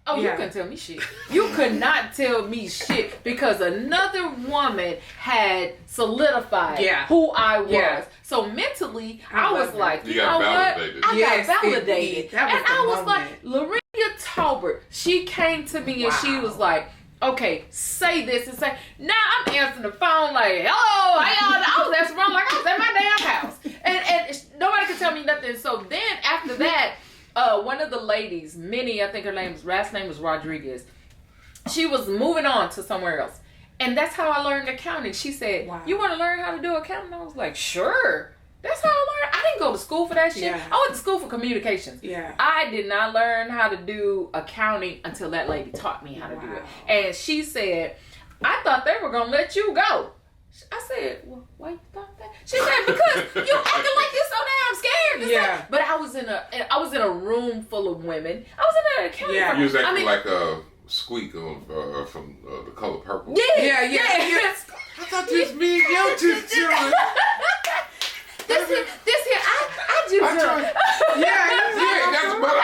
that, you Yeah. couldn't tell me shit. You could not tell me shit because another woman had solidified who I was. Yeah. So mentally, I I was love like, You you got know what? validated. I Yes, got indeed. validated. That was And the I was like, moment. Lorena Tolbert, she came to me and she Wow. was like, okay, say this and say. Now I'm answering the phone like, hello, how y'all? I was answering the phone like I was at my damn house, and nobody could tell me nothing. So then after that, one of the ladies, Minnie, I think her last name was Rodriguez. She was moving on to somewhere else, and that's how I learned accounting. She said, Wow. "You want to learn how to do accounting?" I was like, "Sure." That's how I learned. I didn't go to school for that shit. Yeah. I went to school for communications. Yeah. I did not learn how to do accounting until that lady taught me how to do it. And she said, I thought they were going to let you go. I said, well, why you thought that? She said, because you acting like you're so damn scared. to Yeah. say. But I was in a room full of women. I was in an accounting Yeah. firm. You was acting I mean, like Squeak from The Color Purple. Yeah. I thought this me and you just chilling. This here, I just. That's about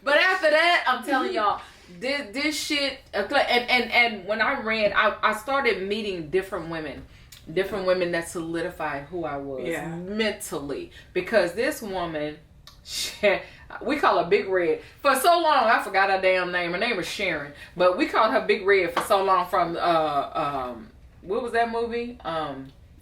But after that, I'm telling y'all, this shit, and when I ran, I started meeting different women that solidified who I was mentally, because this woman, we call her Big Red. For so long, I forgot her damn name. Her name was Sharon, but we called her Big Red for so long from what was that movie?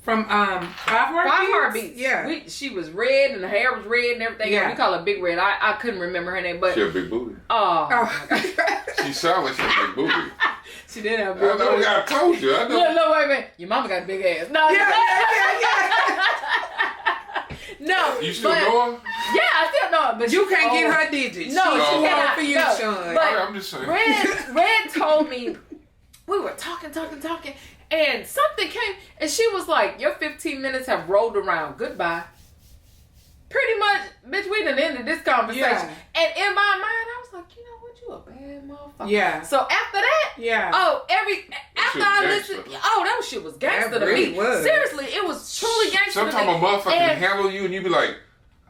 From Five Heartbeats? Yeah. She was red and her hair was red and everything. Yeah. We call her Big Red. I couldn't remember her name, but She had a big booty. oh. She sounded like she had a big booty. She did have a I big know, booty. I told you. I know. Look, wait a minute. Your mama got a big ass. No, no. You still but- know her? Yeah, I still know her, but You she- can't get oh. her digits. No, She's she too cannot. hard for you, No. Chon. But- I'm just saying. Red told me, we were talking, and something came, and she was like, your 15 minutes have rolled around. Goodbye. Pretty much, bitch, we done ended this conversation. Yeah. And in my mind, I was like, you know what, you a bad motherfucker. Yeah. So after that, Yeah. after shit I gangster. listened, that shit was gangster That to really me. was. Seriously, it was truly gangster to me. Sometimes a motherfucker And- can handle you and you be like,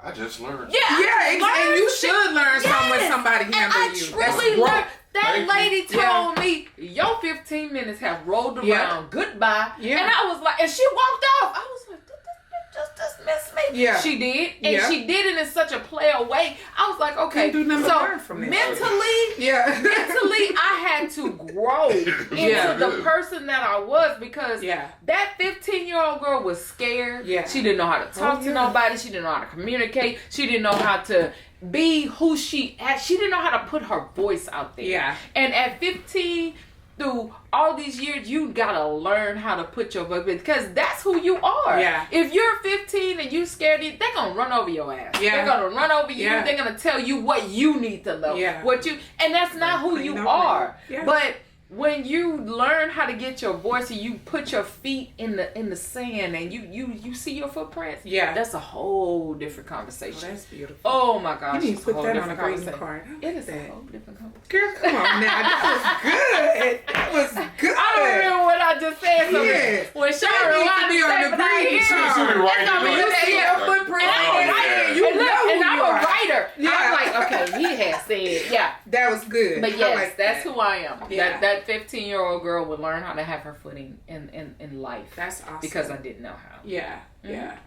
I just learned. Yeah, And you should learn something when Yes. somebody And handle I you. truly That's learned. growth. That Thank you. lady told me, your 15 minutes have rolled around. Yeah. Goodbye. Yeah. And I was like, and she walked off. I was like, did this bitch just dismiss me? Yeah. She did. And Yeah. she did it in such a player way. I was like, okay. Can't do nothing but so learn from this. mentally, Yeah. mentally, I had to grow into Yeah. the person that I was, because Yeah. that 15-year-old girl was scared. Yeah. She didn't know how to talk to yeah. nobody. She didn't know how to communicate. She didn't know how to be who she didn't know how to put her voice out there. Yeah. And at 15, through all these years, you gotta learn how to put your voice, because that's who you are. Yeah. If you're 15 and you scared, they're gonna run over your ass. Yeah. They're gonna run over you. Yeah. They're gonna tell you what you need to know. Yeah. And that's not who you Clean up are. now. Yeah. But when you learn how to get your voice and you put your feet in the sand and you see your footprints, Yeah. that's a whole different Oh, conversation. that's beautiful. Oh my gosh. You need it's to put whole that on a different greeting conversation. card. How It about is a that? whole different conversation. Girl, come on now. That was good. That was good. I don't remember what I just said. So Yes. when Sean That needs to reminded be me, on the but I greeting hear card. She be it. writing That's gonna it be up. the See thing. your footprint. And Oh, yeah. You and look, know who and I'm you a are. writer. Yeah. I'm like, Okay, he had said, yeah. That was good. But yes, that's who I am. Yeah. That 15-year-old girl would learn how to have her footing in life. That's awesome. Because I didn't know how. Yeah, yeah.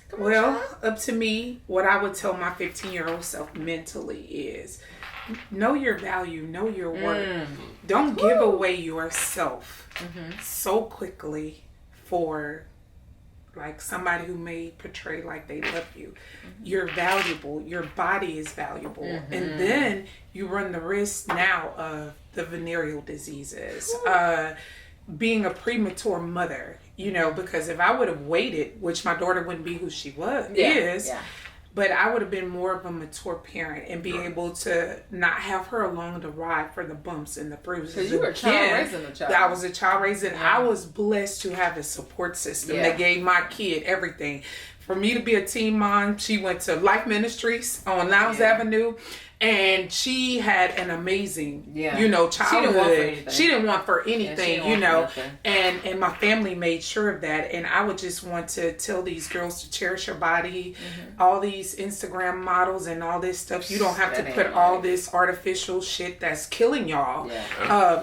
Come on, Well, Chon. up to me, what I would tell my 15-year-old self mentally is know your value, know your worth. Don't give away yourself so quickly for like somebody who may portray like they love you. You're valuable. Your body is valuable. And then you run the risk now of the venereal diseases, being a premature mother, you know, because if I would have waited, which my daughter wouldn't be who she is, but I would have been more of a mature parent and be able to not have her along the ride for the bumps and the bruises. Because you were a child raising a child. I was a child raising. I was blessed to have a support system that gave my kid everything. For me to be a teen mom, she went to Life Ministries on Lowndes Avenue. And she had an amazing, you know, childhood. She didn't want for anything, you know. And my family made sure of that. And I would just want to tell these girls to cherish your body. All these Instagram models and all this stuff. You don't have to put all this artificial shit that's killing y'all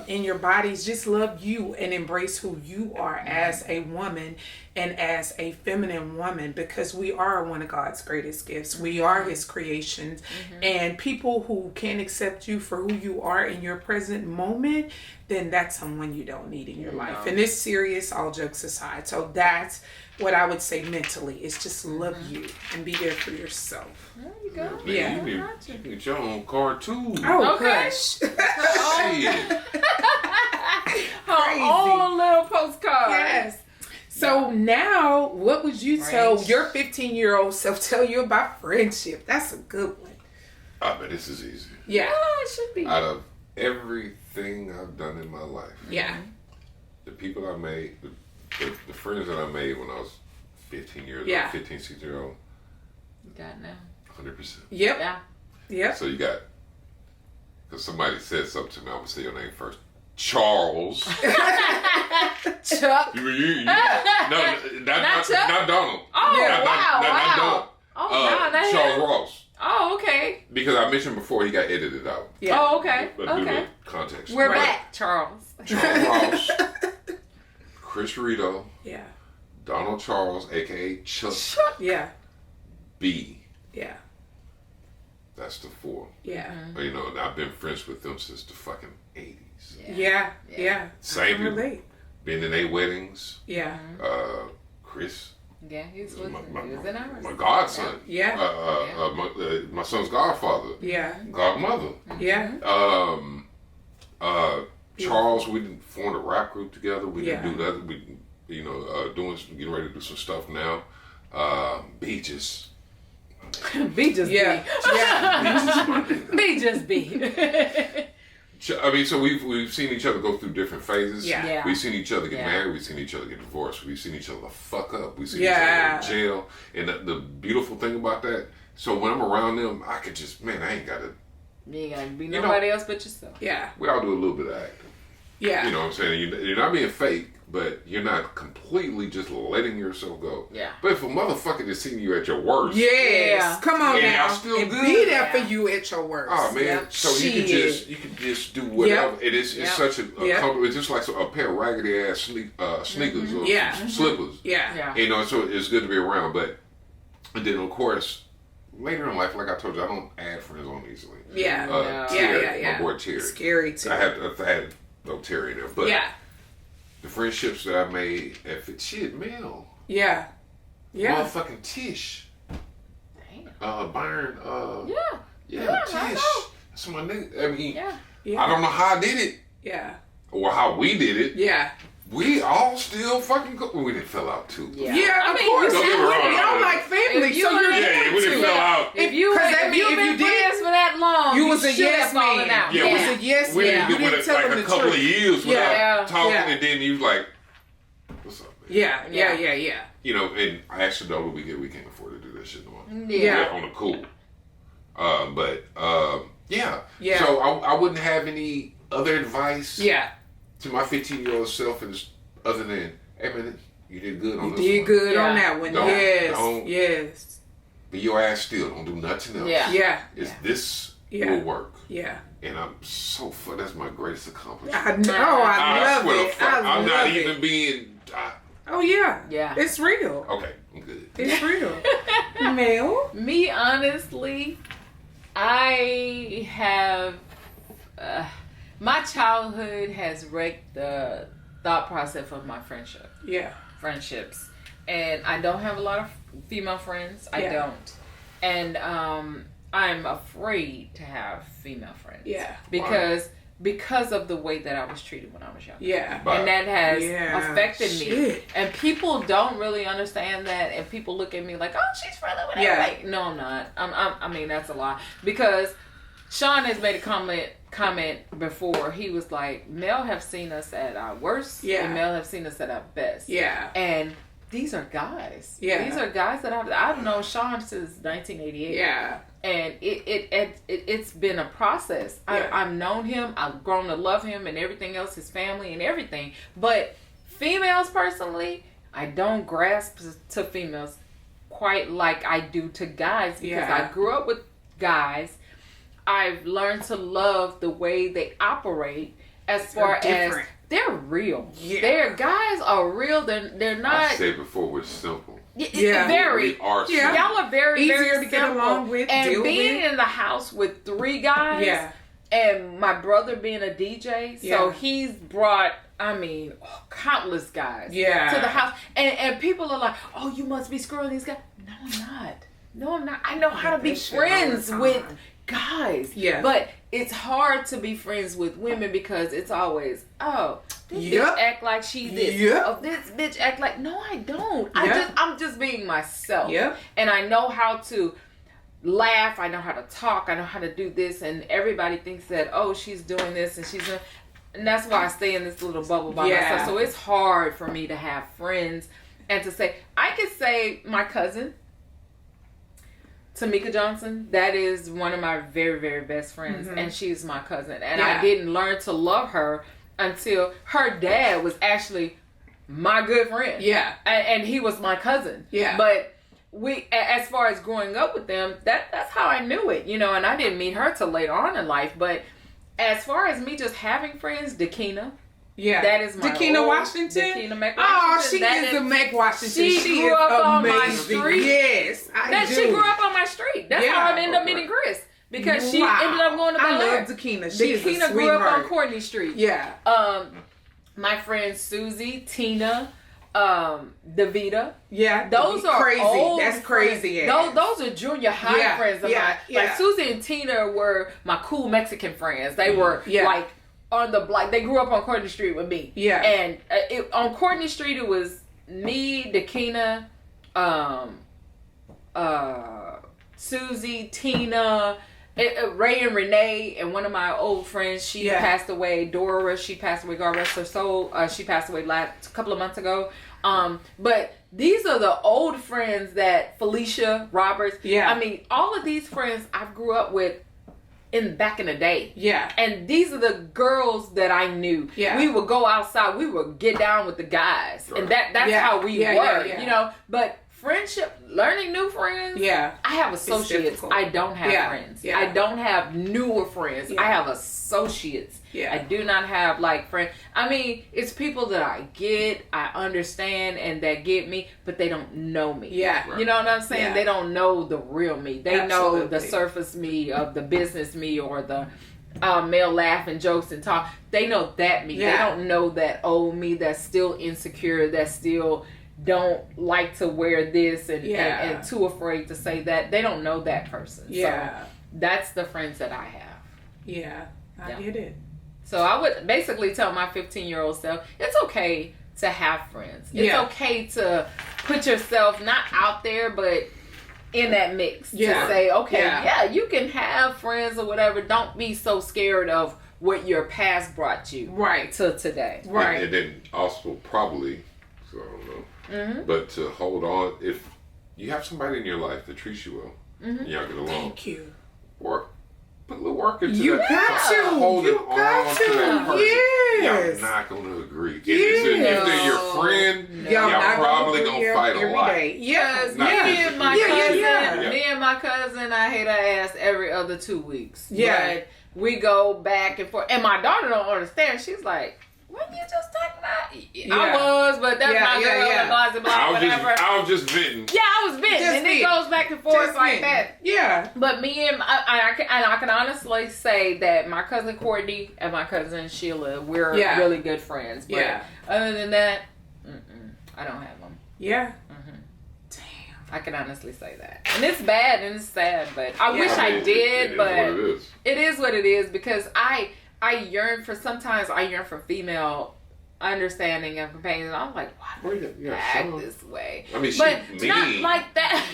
in your bodies. Just love you and embrace who you are as a woman and as a feminine woman, because we are one of God's greatest gifts. We are his creations. And people who can't accept you for who you are in your present moment, then that's someone you don't need in your life. And it's serious, all jokes aside. So that's what I would say mentally, is just love you and be there for yourself. There you go. Yeah. You need to get your own car too. Oh, Okay. gosh. Shit. Her own little postcard. Yes. So now, what would you tell your 15-year-old self tell you about friendship? That's a good one. But this is easy. Yeah. It should be. Out of everything I've done in my life, Yeah. the people I made, the friends that I made when I was 15 years old, 15, 16 years old, You got now. 100%. Yep. Yeah. Yep. So you got, because somebody said something to me, I'm going to say your name first. Charles. Chuck. No, not Chuck? not Donald. Oh, Not Donald. Oh, Charles Ross. Oh, okay. Because I mentioned before he got edited out. Yeah. Oh, okay. But due Okay. to context. We're But back, Charles. Charles Ross, Chris Rito, Yeah. Donald Charles, aka Chuck Yeah. B. Yeah. That's the four. Yeah. You know, and I've been friends with them since the fucking 80s. Yeah. Yeah. Same I can relate. Been in 8 weddings. Yeah. Chris. Yeah, he was in ours. My godson. Yeah. My son's godfather. Yeah. Godmother. Yeah. Charles, we formed a rap group together. We didn't do that. We, getting ready to do some stuff now. B just. B just Yeah. B. Yeah. B just B. I mean, so we've seen each other go through different phases. Yeah. We've seen each other get married. We've seen each other get divorced. We've seen each other fuck up. We've seen each other in jail. And the beautiful thing about that, so when I'm around them, I could just, I ain't got to. You ain't got to be nobody else but yourself. Yeah. We all do a little bit of acting. Yeah. You know what I'm saying? You're not being fake, but you're not completely just letting yourself go. Yeah. But if a motherfucker just seen you at your worst. Yes. Yeah. Come on And now. y'all still and good. be there for you at your worst. Oh man! Yep. So you can just do whatever. It's such a comfort. It's just like a pair of raggedy ass sneakers or slippers. Yeah. You know, so it's good to be around. But and then of course later in life, like I told you, I don't add friends on easily. Yeah. Terry, my boy Terry. Scary too. I had no Terry in there, but the friendships that I made at Mel. Yeah. Motherfucking Tish. Damn. Byron. Yeah, Tish. That's my nigga. I mean, Yeah. I don't know how I did it. Yeah. Or how we did it. Yeah. We all still fucking go. We didn't fell out too. Yeah. Yeah, of course. don't get me wrong. Y'all like family, so you're Yeah, we didn't fell out. If you've been friends for that long, you was a should yes have fallen man. out. You was a yes We man. You didn't didn't tell like them a the couple truth. of years without talking, Yeah. and then you was like, "What's up, man?" Yeah. You know, and I actually know we can't afford to do that shit no more. Yeah. On the cool. Yeah. Yeah. So I wouldn't have any other advice. Yeah. To my 15-year-old self, is other than, hey man, you did good on this one. You did good on that one. Don't- Yes. be your ass still. Don't do nothing else. Yeah. Yeah. This Yeah. will work. Yeah. And I'm so fun. That's my greatest accomplishment. I know. I love swear to it. fuck, I'm love not it. even being. Oh yeah. Yeah. It's real. Okay, I'm good. It's real. Mel? Me, honestly, I have. My childhood has wrecked the thought process of my friendships, and I don't have a lot of female friends. I don't, and I'm afraid to have female friends. Yeah. Because of the way that I was treated when I was young. Yeah. But, and that has affected me. Shit. And people don't really understand that, and people look at me like, oh, she's friendly with everybody. No, I'm not. I mean, that's a lie. Because Chon has made a comment before. He was like, Mel have seen us at our worst, and Mel have seen us at our best. Yeah. And these are guys. Yeah. These are guys that I've known Chon since 1988. Yeah. And it's been a process. Yeah. I've known him. I've grown to love him and everything else, his family and everything. But females, personally, I don't grasp to females quite like I do to guys, because I grew up with guys. I've learned to love the way they operate as far as they're real. Yeah. Their guys are real. They're not. I said before, we're simple. Yeah. Very. We are simple. Y'all are very, easier very to get along with. And deal being with. in the house with 3 guys. Yeah. And my brother being a DJ, so he's brought, countless guys to the house. And people are like, oh, you must be screwing these guys. No, I'm not. I know how to be friends with guys. Yeah. But it's hard to be friends with women, because it's always, oh, this bitch act like she this. Oh, this bitch act like, no, I don't. I'm just being myself. And I know how to laugh. I know how to talk. I know how to do this. And everybody thinks that, oh, she's doing this and she's doing, and that's why I stay in this little bubble by myself. So it's hard for me to have friends and to say, I could say my cousin, Tamika Johnson, that is one of my very, very best friends, and she's my cousin. And I didn't learn to love her until her dad was actually my good friend. Yeah. And he was my cousin. Yeah. But as far as growing up with them, that's how I knew it, and I didn't meet her till later on in life. But as far as me just having friends, Dakina. Yeah, that is my Dakina Washington. Dakina Mac Washington. Oh, she is the Mac Washington. She grew up on my street. Yes, I do. She grew up on my street. That's how I ended up meeting Chris, because she ended up going to Bel Air. I love Dakina. She is a Dakina grew up sweetheart. on Courtney Street. Yeah. My friends Susie, Tina, Davita. Yeah, those are crazy. Old That's crazy. Those are junior high friends of mine. Like Susie and Tina were my cool Mexican friends. They were like on the block. They grew up on Courtney Street with me. Yeah, and on Courtney Street it was me, Dakina, Susie, Tina, Ray and Renee, and one of my old friends. She passed away. Dora. She passed away. God rest her soul. She passed away a couple of months ago. But these are the old friends that Felicia Roberts. Yeah. I mean, all of these friends I grew up with back in the day. Yeah. And these are the girls that I knew. Yeah. We would go outside. We would get down with the guys. Right. And that's how we were, But friendship, learning new friends. Yeah. I have associates. I don't have friends. Yeah. I don't have newer friends. Yeah. I have associates. Yeah. I do not have friends. I mean, it's people that I get, I understand, and that get me, but they don't know me. Yeah. Right. You know what I'm saying? Yeah. They don't know the real me. They know the surface me of the business me, or the male laughing jokes and talk. They know that me. Yeah. They don't know that old me that's still insecure, that still don't like to wear this and too afraid to say that. They don't know that person. Yeah. So that's the friends that I have. Yeah. I get it. So I would basically tell my 15-year-old self, it's okay to have friends. It's okay to put yourself not out there, but in that mix. Yeah. To say, okay, you can have friends or whatever. Don't be so scared of what your past brought you to today. Right. And then also probably, so I don't know, but to hold on, if you have somebody in your life that treats you well, and y'all get along. Thank you. Put a little work into you that. Got you. Holding you got on to. To that person. Yes. Y'all not going to agree. If they're your friend, y'all probably going to fight a lot. Yes. Me and my and I hate her ass every other 2 weeks. Yeah. But we go back and forth. And my daughter don't understand. She's like, what you just talking about? I was, but that's my girl. And blah, blah, blah, whatever. I was just venting. Yeah, I was venting. And it goes back and forth like that. Yeah. But me and I can honestly say that my cousin Courtney and my cousin Sheila, we're really good friends. But other than that, I don't have them. Yeah. Damn. I can honestly say that. And it's bad and it's sad, but I wish I did, but it is what it is because I yearn for female understanding and companion. I'm like, why do you act this way? I mean, but she's mean. Not like that.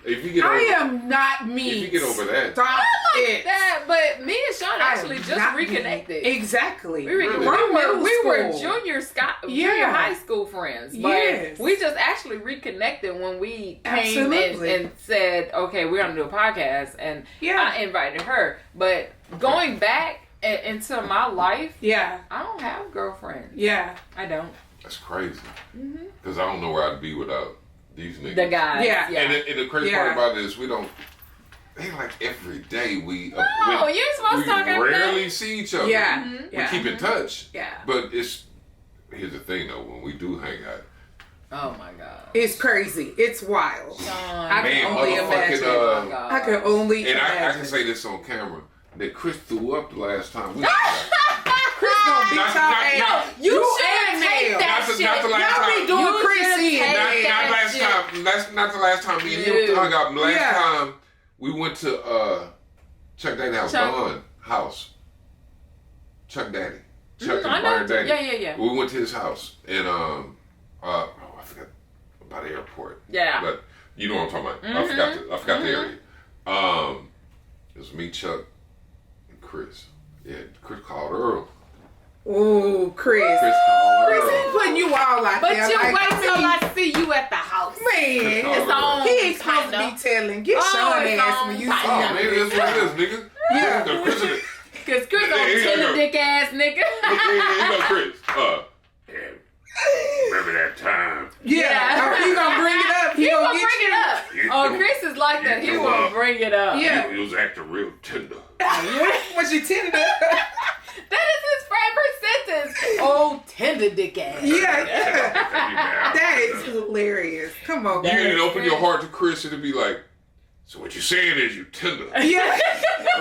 If you get I am not mean. If you get over that. Stop Not like it. that. But me and Chon actually just reconnected. Exactly. We were junior high school friends. But we just actually reconnected when we came and said, okay, we're going to do a podcast. And I invited her. But going back into my life, I don't have girlfriends. Yeah, I don't. That's crazy. Because I don't know where I'd be without these niggas. The guys. Yeah. And the crazy part about it is we don't. They like every day you're supposed to talk. We rarely see each other. Yeah. We keep in touch. Yeah. But here's the thing though, when we do hang out. Oh my God. It's crazy. It's wild. I can only imagine. I can only imagine. And I can say this on camera. That Chris threw up the last time we Chris gonna beat y'all ass. No, you should take that shit. Not the last y'all time. be doing Chris in. Not the last time. Me and him hung out. The last time we went to Chuck Daddy's house. Don's house. Chuck Daddy. Chuck and Byron Daddy. Yeah. We went to his house and I forgot about the airport. Yeah. But you know what I'm talking about. I forgot the area. It was me, Chuck, and Chris. Yeah, Chris called Earl. Ooh, Chris. Chris called Earl. Chris ain't putting you all out but there. But you wait till I see you at the house. Man, it's on. He ain't supposed to be telling. Get Chon ass when you see him. Oh, man, that's what it is, nigga. Yeah. Because Chris gonna tell a dick ass nigga. He go, Chris. Remember that time? Yeah. He gonna bring it up. He gonna bring it up. Chris is like that. He gonna bring it up. Yeah. He was acting real tender. Was you tender? That is his favorite sentence. Oh, tender dick ass. Yeah. That is hilarious. Come on, you didn't open your heart to Chris and it'd be like, so what you saying is you tender. Yeah.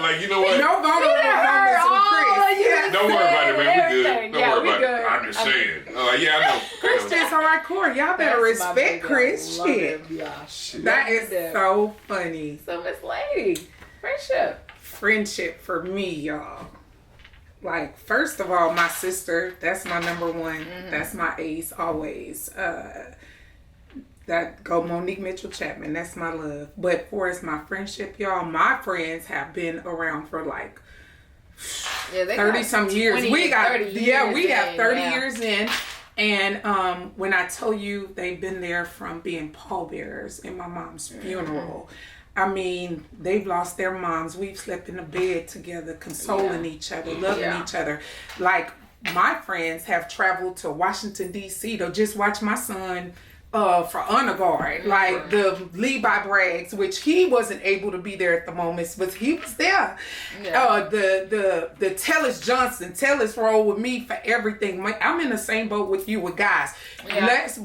Like, you know what? No vulnerable moments with Chris. Yeah. Don't worry about it, man. We good. Don't worry about good. it. I'm just saying. I know. Chris just hardcore. Y'all better respect Chris. Shit. That is so funny. So, Miss Lady, friendship for me, y'all. Like, first of all, my sister, that's my number one. That's my ace always. That go Monique Mitchell Chapman. That's my love. But for as my friendship, y'all, my friends have been around for like 30 some years. We got 30 years we have 30 years in. And when I tell you they've been there from being pallbearers in my mom's funeral. I mean, they've lost their moms. We've slept in the bed together, consoling each other, loving each other. Like, my friends have traveled to Washington, D.C. to just watch my son for honor guard. Like, the Levi Braggs, which he wasn't able to be there at the moment, but he was there. The Tellis Johnson. Tellis rolled with me for everything. I'm in the same boat with you with guys.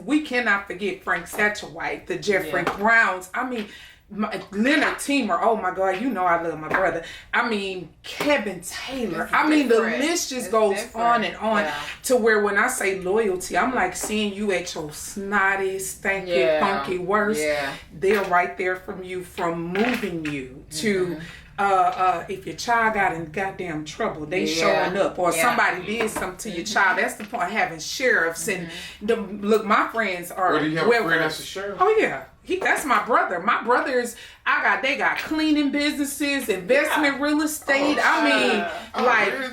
We cannot forget Frank Satchawhite, the Jeffrey Browns. I mean, Leonard Teamer, oh my God, you know I love my brother. I mean, Kevin Taylor. I mean, the list just goes on and on to where when I say loyalty, I'm like seeing you at your snotty, stanky, funky worst. They're right there from you, from moving you to if your child got in goddamn trouble, they showing up, or somebody did something to your child. That's the point of having sheriffs and look. My friends are. Do you have a friend that's a sheriff? Oh yeah. That's my brother. My brothers, they got cleaning businesses, investment real estate.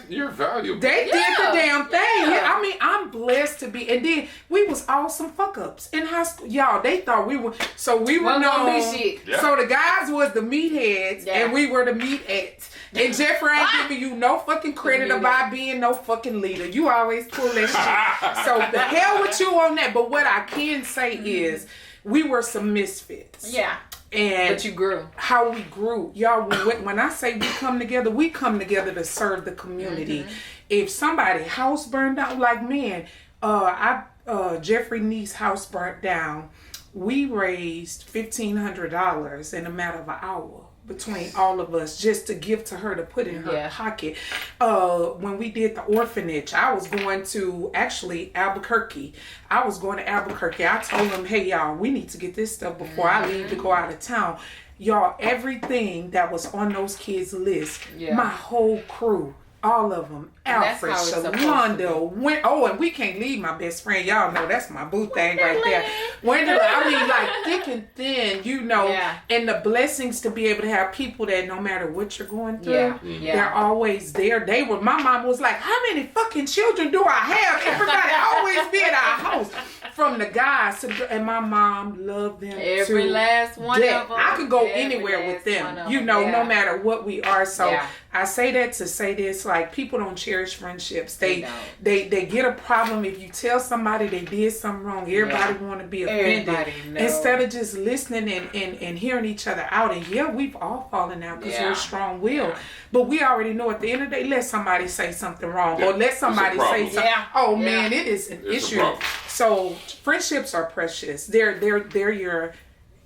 You're valuable. They did the damn thing. I mean, I'm blessed to be. And then we was all some fuck ups in high school. Y'all, they thought we were. So we were known. So the guys was the meatheads, and we were the meatheads. And Jeffrey ain't giving you no fucking credit about being no fucking leader. You always pull that shit. So the hell with you on that. But what I can say is, we were some misfits. Yeah. And but you grew. How we grew. Y'all, when I say we come together to serve the community. Mm-hmm. If somebody's house burned down, like, man, Jeffrey Nee's house burnt down. We raised $1,500 in a matter of an hour between all of us just to give to her to put in her pocket. When we did the orphanage, I was going to Albuquerque. I told them, hey, y'all, we need to get this stuff before I leave to go out of town. Y'all, everything that was on those kids' list, my whole crew, all of them, Alfred, Shalonda, and we can't leave my best friend. Y'all know that's my boo thing right there. Like thick and thin, and the blessings to be able to have people that no matter what you're going through, they're always there. My mom was like, how many fucking children do I have? Everybody always be at our house. From the guys and my mom loved them every last one of them. I could go anywhere with them, no matter what we are. So I say that to say this, like, people don't cherish friendships. They get a problem if you tell somebody they did something wrong. Everybody want to be offended instead of just listening and hearing each other out. And we've all fallen out because we're strong-willed. But we already know at the end of the day, let somebody say something wrong or let somebody say something. Oh man, it is an issue. So friendships are precious. They're your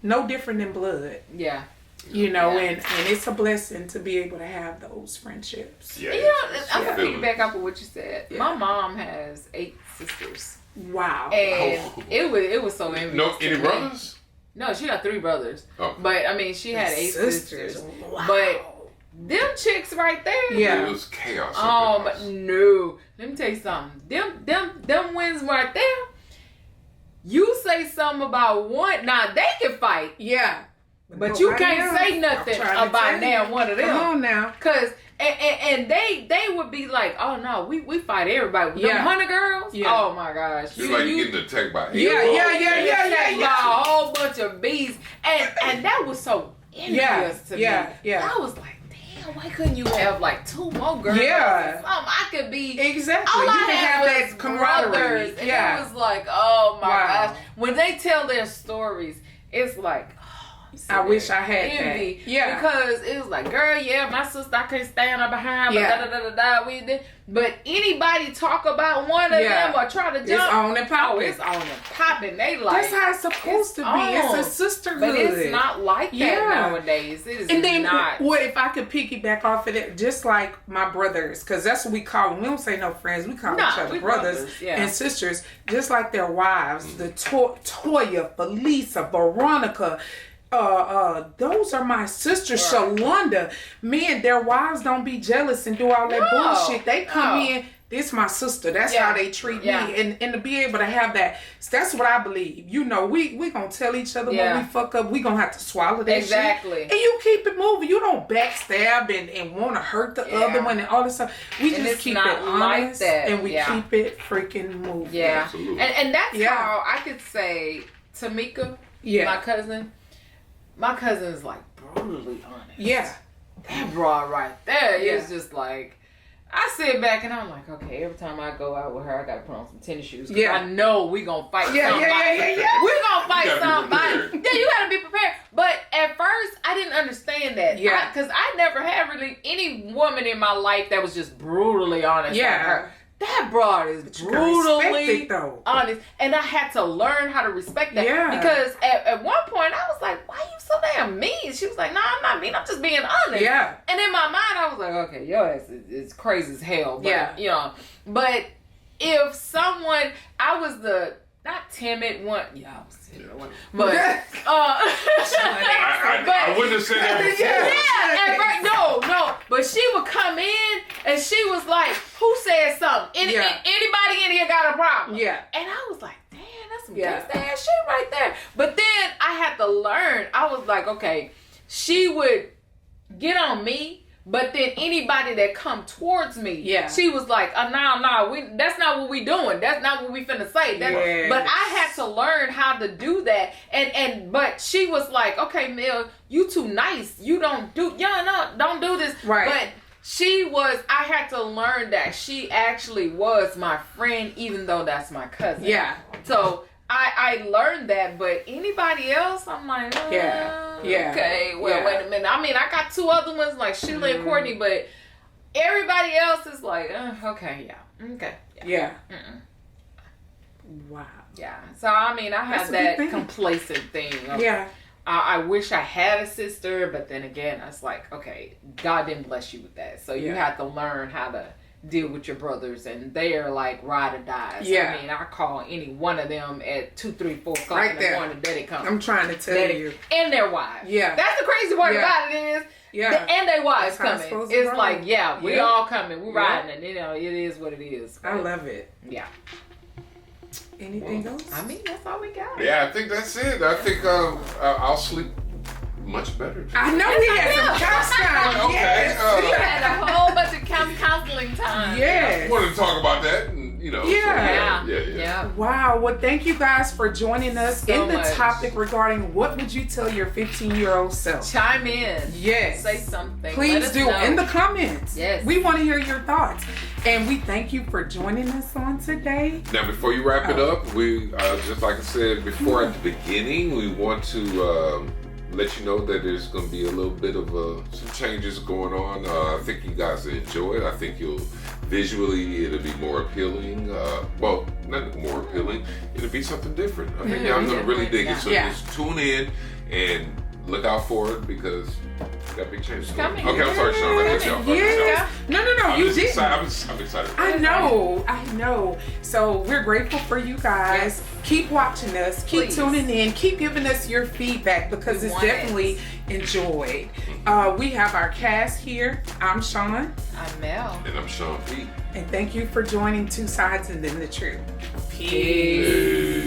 no different than blood. Yeah. And it's a blessing to be able to have those friendships. Yeah. I'm gonna piggyback off of what you said. Yeah. My mom has 8 sisters. Wow. And it was so envious. No, any brothers? No, she got 3 brothers. Oh. But I mean, she had 8 sisters. Wow. But them chicks right there. Yeah. It was chaos. But no. Let me tell you something. Them wins right there. You say something about one. Now they can fight. Yeah. But you can't say nothing about now one of them. Come on now. Cause and they would be like, oh no, we fight everybody. Them 100 girls. Yeah. Oh my gosh. It's like you getting attacked by by a whole bunch of bees. And that was so envious to me. I was like, damn, why couldn't you have like 2 more girls? Yeah. I could be exactly. You can have that camaraderie. And it was like, oh my gosh. When they tell their stories, it's like, I wish I had envy. That. Yeah. Because it was like, girl, my sister, I can't stand her behind, but But anybody talk about one of them or try to jump, it's on and popping. It's on and popping. They like, that's how it's supposed to be. It's a sisterhood. But it's not like that nowadays. It is and then, not. What if I could piggyback off of that? Just like my brothers, because that's what we call them. We don't say no friends. We call each other brothers and sisters. Just like their wives, the Toya, Felisa, Veronica. Those are my sisters, Shalonda. Men, their wives don't be jealous and do all that bullshit. They come in, this my sister. That's how they treat me. And to be able to have that, that's what I believe. You know, we gonna tell each other when we fuck up, we gonna have to swallow that shit. And you keep it moving. You don't backstab and want to hurt the other one and all this stuff. We just keep it honest and we keep it freaking moving. Yeah. And that's how I could say Tamika, my cousin is like brutally honest. Yeah. That broad right there is just like, I sit back and I'm like, okay, every time I go out with her, I gotta put on some tennis shoes. Cause I know we gonna fight somebody. We gonna fight somebody. You gotta be prepared. But at first, I didn't understand that. Because I never had really any woman in my life that was just brutally honest like her. That broad is brutally honest. And I had to learn how to respect that. Because at one point, I was like, why you so damn mean? She was like, no, I'm not mean. I'm just being honest. And in my mind, I was like, okay, your ass is crazy as hell. But, you know, but if someone, I was the, not timid one. I was timid one. But, I wouldn't have said that before. No. But she would come in and she was like, who said something? Anybody in here got a problem? And I was like, damn, that's some gangsta ass shit right there. But then I had to learn. I was like, okay, she would get on me. But then anybody that come towards me, she was like, no, that's not what we doing. That's not what we finna say. But I had to learn how to do that. But she was like, okay, Mel, you too nice. You don't do this. Right. But I had to learn that she actually was my friend, even though that's my cousin. So I learned that, but anybody else, I'm like, Yeah. okay, well, wait a minute. I mean, I got 2 other ones like Sheila and Courtney, but everybody else is like, okay, okay, yeah. Wow. Yeah. So I mean, I have that complacent thing. Of, I wish I had a sister, but then again, it's like, okay, God didn't bless you with that, so you have to learn how to deal with your brothers, and they are like ride or die. I mean, I call any one of them at 2, 3, 4 o'clock in the morning. Daddy comes. I'm trying to tell you. And their wives. Yeah. That's the crazy part about it is. Yeah. And their wives coming. It's like, we all coming. We riding, and you know, it is what it is. I love it. Yeah. Anything else? I mean, that's all we got. Yeah, I think that's it. I think I'll sleep much better. I know we had some couch time. Okay. We had a whole bunch of counseling time. Yes. I wanted to talk about that, and you know. Yeah. Wow. Well, thank you guys for joining us So in the much. topic regarding what would you tell your 15-year-old self? Chime in. Yes. Say something. Please do know. in the comments. Yes. We want to hear your thoughts. And we thank you for joining us on today. Now, before you wrap it up, we just like I said before at the beginning, we want to let you know that there's going to be a little bit of some changes going on. I think you guys will enjoy it. I think visually it'll be more appealing. Well, not more appealing. It'll be something different. I think y'all going to really dig it. So just tune in and look out for it because we got big changes coming. Okay, I'm sorry, Sean. I cut you off. No, you did. I'm excited. I know. So we're grateful for you guys. Yes. Keep watching us. Keep tuning in. Keep giving us your feedback because it's definitely enjoyed. We have our cast here. I'm Chon. I'm Mel. And I'm Sean P. And thank you for joining Two Sides and Then the Truth. Peace.